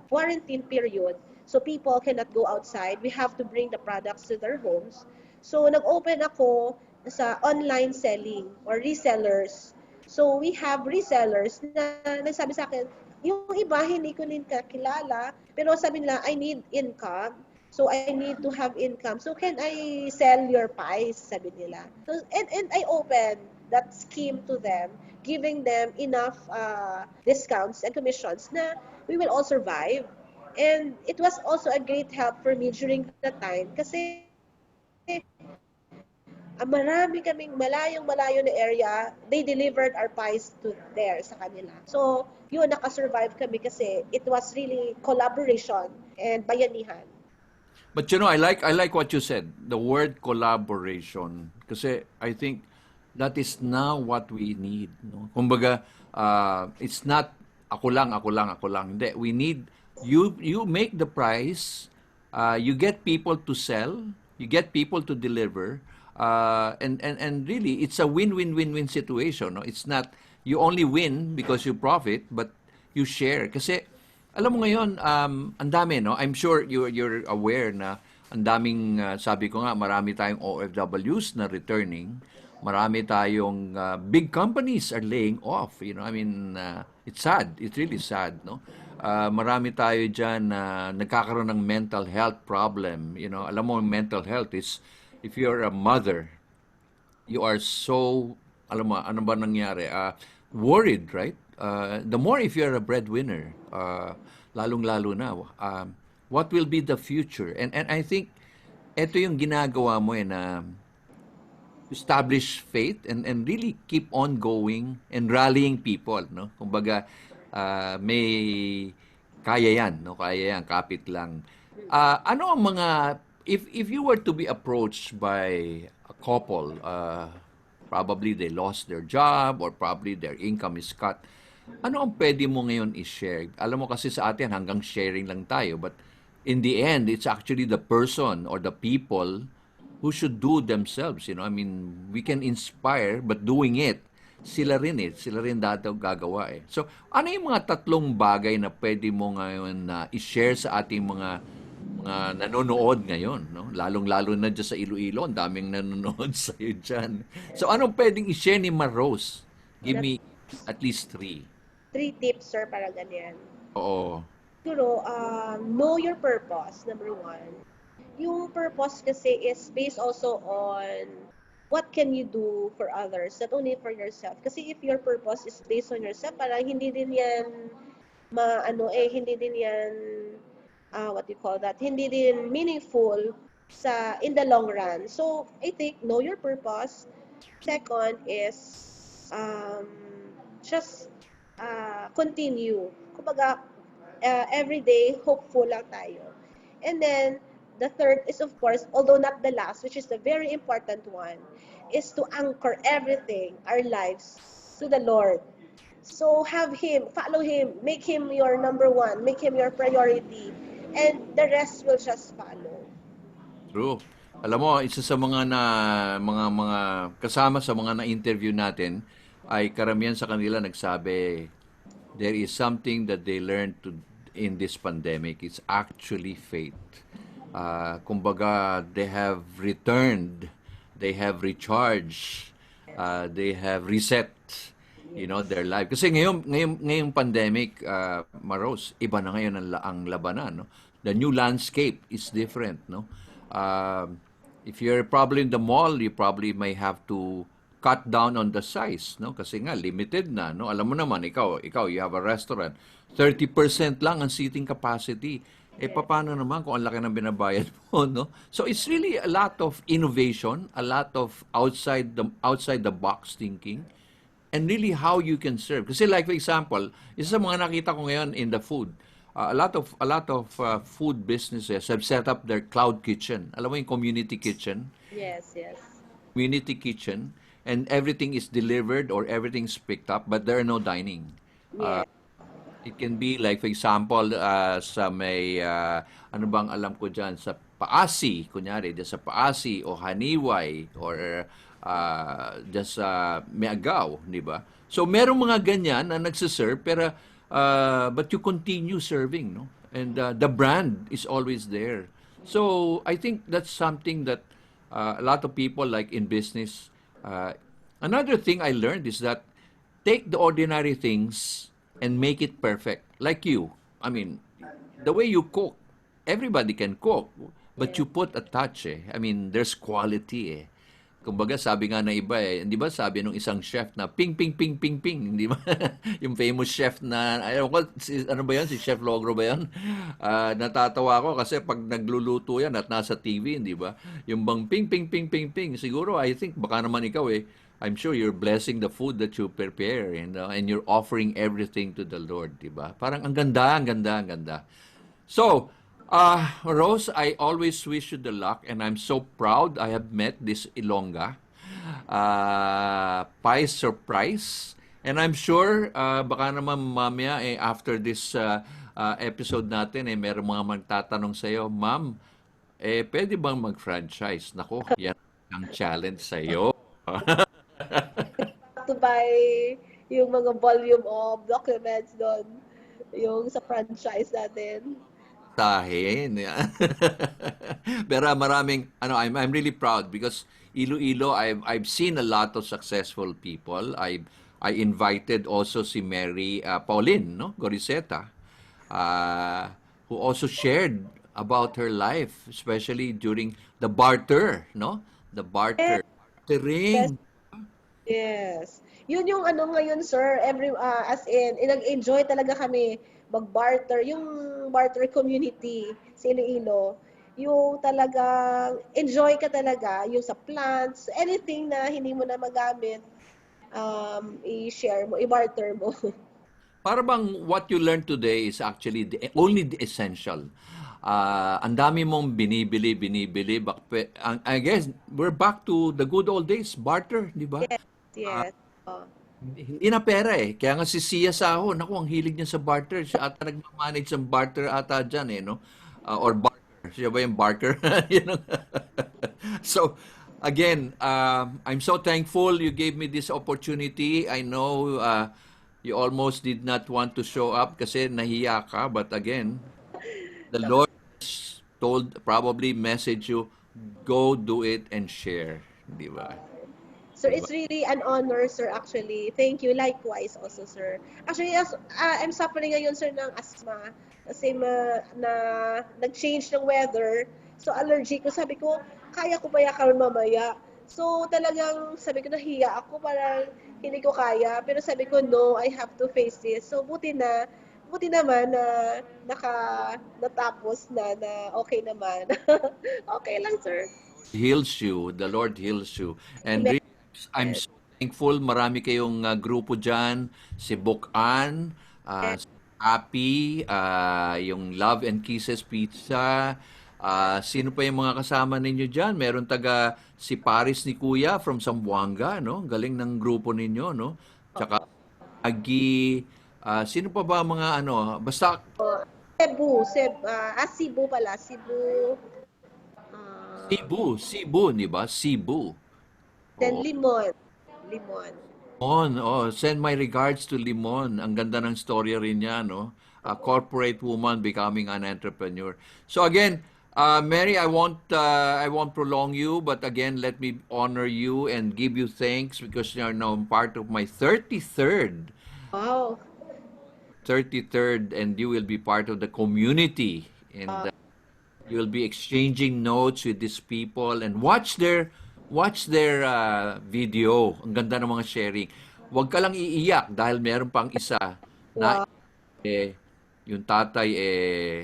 quarantine period, so people cannot go outside. We have to bring the products to their homes. So nag-open ako sa online selling or resellers. So we have resellers na nagsabi sa akin, yung iba hindi ko din kakilala, pero sabi nila, I need income. So I need to have income. So can I sell your pies? Sabi nila. So, and I opened that scheme to them, giving them enough discounts and commissions na we will all survive. And it was also a great help for me during that time kasi marami kaming malayong-malayo na area, they delivered our pies to there sa kanila. So, yun, nakasurvive kami kasi it was really collaboration and bayanihan. But I like what you said, the word collaboration. Kasi I think that is now what we need. No? Kumbaga, it's not ako lang, ako lang, ako lang. Hindi, we need, you make the price, you get people to sell, you get people to deliver, and really, it's a win-win-win-win situation. No? It's not, you only win because you profit, but you share. Kasi, alam mo ngayon, ang dami, no? I'm sure you're aware na ang daming, sabi ko nga, marami tayong OFWs na returning. Marami tayong big companies are laying off. I mean, it's sad. It's really sad, no? marami tayo diyan na nagkakaroon ng mental health problem. Alam mo, mental health is if you're a mother, you are so, alam mo, ano ba nangyari? Worried, right? The more if you're a breadwinner, lalong-lalo na, what will be the future? And I think, ito yung ginagawa mo na establish faith and really keep on going and rallying people, no? Kumbaga, may kaya yan, no? Kaya yan, kapit lang. Ano ang mga if you were to be approached by a couple, probably they lost their job or probably their income is cut. Ano ang pwede mo ngayon i-share? Alam mo kasi sa atin hanggang sharing lang tayo, but in the end, it's actually the person or the people who should do themselves, I mean, we can inspire, but doing it, sila rin dati gagawa eh. So, ano yung mga tatlong bagay na pwede mo ngayon na i-share sa ating mga nanonood ngayon, no? Lalong-lalo na dyan sa Iloilo, ang daming nanonood sa'yo dyan. So, anong pwedeng i-share ni Marose? Give me at least 3. 3 tips, sir, para ganyan. Oo. Siguro, know your purpose, number 1. Yung purpose kasi is based also on what can you do for others, not only for yourself. Kasi if your purpose is based on yourself, parang hindi din yan hindi din yan what you call that, hindi din meaningful in the long run. So, I think know your purpose. Second is just continue. Kumbaga, every day hopeful lang tayo. And then the third is, of course, although not the last, which is the very important one, is to anchor everything, our lives, to the Lord. So have Him, follow Him, make Him your number 1, make Him your priority, and the rest will just follow. True. Alam mo, isa sa mga kasama sa mga na-interview natin ay karamihan sa kanila nagsabi there is something that they learned in this pandemic. It's actually faith. Kumbaga, they have returned, they have recharged, they have reset, their life. Kasi ngayong pandemic, Marose, iba na ngayon ang labanan, no? The new landscape is different, no? If you're probably in the mall, you probably may have to cut down on the size, no? Kasi nga limited na, no? Alam mo naman, ikaw you have a restaurant, 30% lang ang seating capacity. Paano naman kung ang laki ng binabayad mo, no? So it's really a lot of innovation, a lot of outside the box thinking, and really how you can serve. Kasi like for example, isa sa mga nakita ko ngayon in the food, a lot of food businesses have set up their cloud kitchen. Alam mo yung community kitchen? Yes. Community kitchen, and everything is delivered or everything's picked up, but there are no dining. Yes. It can be like, for example, sa may, ano bang alam ko dyan, sa Paasi, kunyari, dyan sa Paasi o Haniway or dyan sa Miagao, di ba? So, merong mga ganyan na nagsiserve, pero, but you continue serving, no? And the brand is always there. So, I think that's something that a lot of people, like in business, another thing I learned is that take the ordinary things and make it perfect. Like you. I mean, the way you cook, everybody can cook, but you put a touch eh. I mean, there's quality eh. Kumbaga, sabi nga na iba eh, di ba sabi nung isang chef na ping, ping, ping, ping, ping, di ba? Yung famous chef na, ayaw ko, ano ba yan? Si Chef Logro ba yan? Natatawa ko kasi pag nagluluto yan at nasa TV, di ba? Yung bang ping, ping, ping, ping, ping, siguro, I think, baka naman ikaw eh, I'm sure you're blessing the food that you prepare, and you're offering everything to the Lord, di ba? Parang ang ganda, ang ganda, ang ganda. So, Rose, I always wish you the luck, and I'm so proud I have met this Ilongga. PIES surprise. And I'm sure, baka naman mamaya, after this episode natin, meron mga magtatanong sa'yo, Ma'am, pwede bang mag-franchise? Nako, yan ang challenge sa'yo. To buy yung mga volume of documents doon, yung sa franchise natin. Tahin. Pero maraming, I'm really proud because Iloilo, I've seen a lot of successful people. I invited also si Mary Pauline, no? Goriseta. uh, who also shared about her life, especially during the barter, no? The Yes, barter. yes, Catering. yes. Yun yung ano ngayon, sir, as in, nag-enjoy talaga kami mag-barter, yung barter community sa Iloilo. Yung talagang enjoy ka talaga, yung sa plants, anything na hindi mo na magamit, i-share mo, i-barter mo. Para bang what you learned today is actually only the essential. Ang dami mong binibili. I guess we're back to the good old days, barter, di ba? Yes, yes. Oh. Hindi na pera eh. Kaya nga si Sia Saho, naku, ang hilig niya sa barter. Siya ata nagmamanage ng barter ata dyan eh, no? Or barker. Siya ba yung barker? Yun ang- so, again, I'm so thankful you gave me this opportunity. I know you almost did not want to show up kasi nahiya ka. But again, the Lord told, probably message you, go do it and share. Di ba? Sir, Di ba? it's really an honor, sir, actually. Thank you. Likewise also, sir. Actually, I'm suffering ngayon, sir, ng asthma. Kasi nag-change ng weather. So, allergic ko. Sabi ko, kaya ko ba yakan mamaya? So, talagang sabi ko, nahiya ako. Parang hindi ko kaya. Pero sabi ko, no, I have to face this. So, buti naman na natapos na okay naman. Okay lang, sir. Heals you. The Lord heals you. And Amen. really, I'm so thankful. Marami kayong grupo dyan. Si Bokan, si Happy, yung Love and Kisses Pizza. Sino pa yung mga kasama ninyo dyan? Meron taga si Paris ni Kuya from Zamboanga, no? Galing ng grupo ninyo, no? Tsaka Agi, sino pa ba mga ano? Basta Cebu pala, Cebu, ah, Cebu, di ba? Cebu. then Oo. Limon. Send my regards to Limon. Ang ganda ng story rin niya, no? A corporate woman becoming an entrepreneur. So again, Mary, I won't prolong you, but again, let me honor you and give you thanks because you are now part of my Wow. 33rd, and you will be part of the community. And you'll be exchanging notes with these people and watch their video. Ang ganda ng mga sharing. Huwag ka lang iiyak dahil meron pang isa na Wow. eh, yung tatay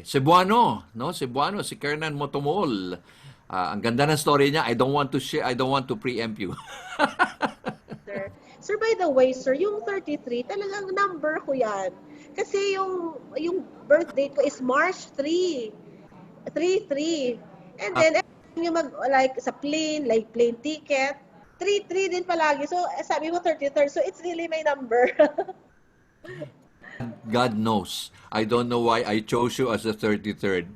Cebuano, no? Cebuano, si Kernan Motomol. Ang ganda ng story niya. I don't want to preempt you. Sir. Sir, by the way, sir, yung 33, talagang number ko yan. Kasi yung birth date ko is March 3. 3-3. And then, every time yung like, sa plane, like plane ticket, 3-3 din palagi. So, sabi mo 33rd. So, it's really my number. God knows. I don't know why I chose you as the 33rd.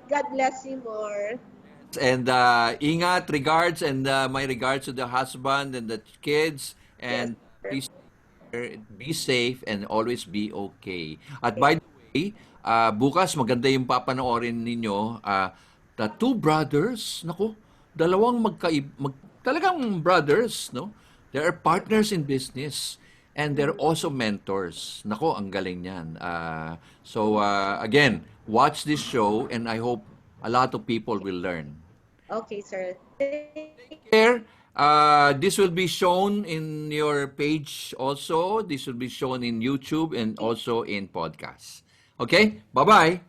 God bless you more. And ingat, regards, and my regards to the husband and the kids. Yes, And sir. please be safe and always be okay. At Okay. by the way, bukas maganda yung papanoorin ninyo. The two brothers, naku, dalawang talagang brothers, no? They are partners in business and they're also mentors. Nako, ang galing niyan. Again, watch this show and I hope a lot of people will learn. Okay, sir. Here, this will be shown in your page also. This will be shown in YouTube and also in podcasts. Okay? Bye-bye.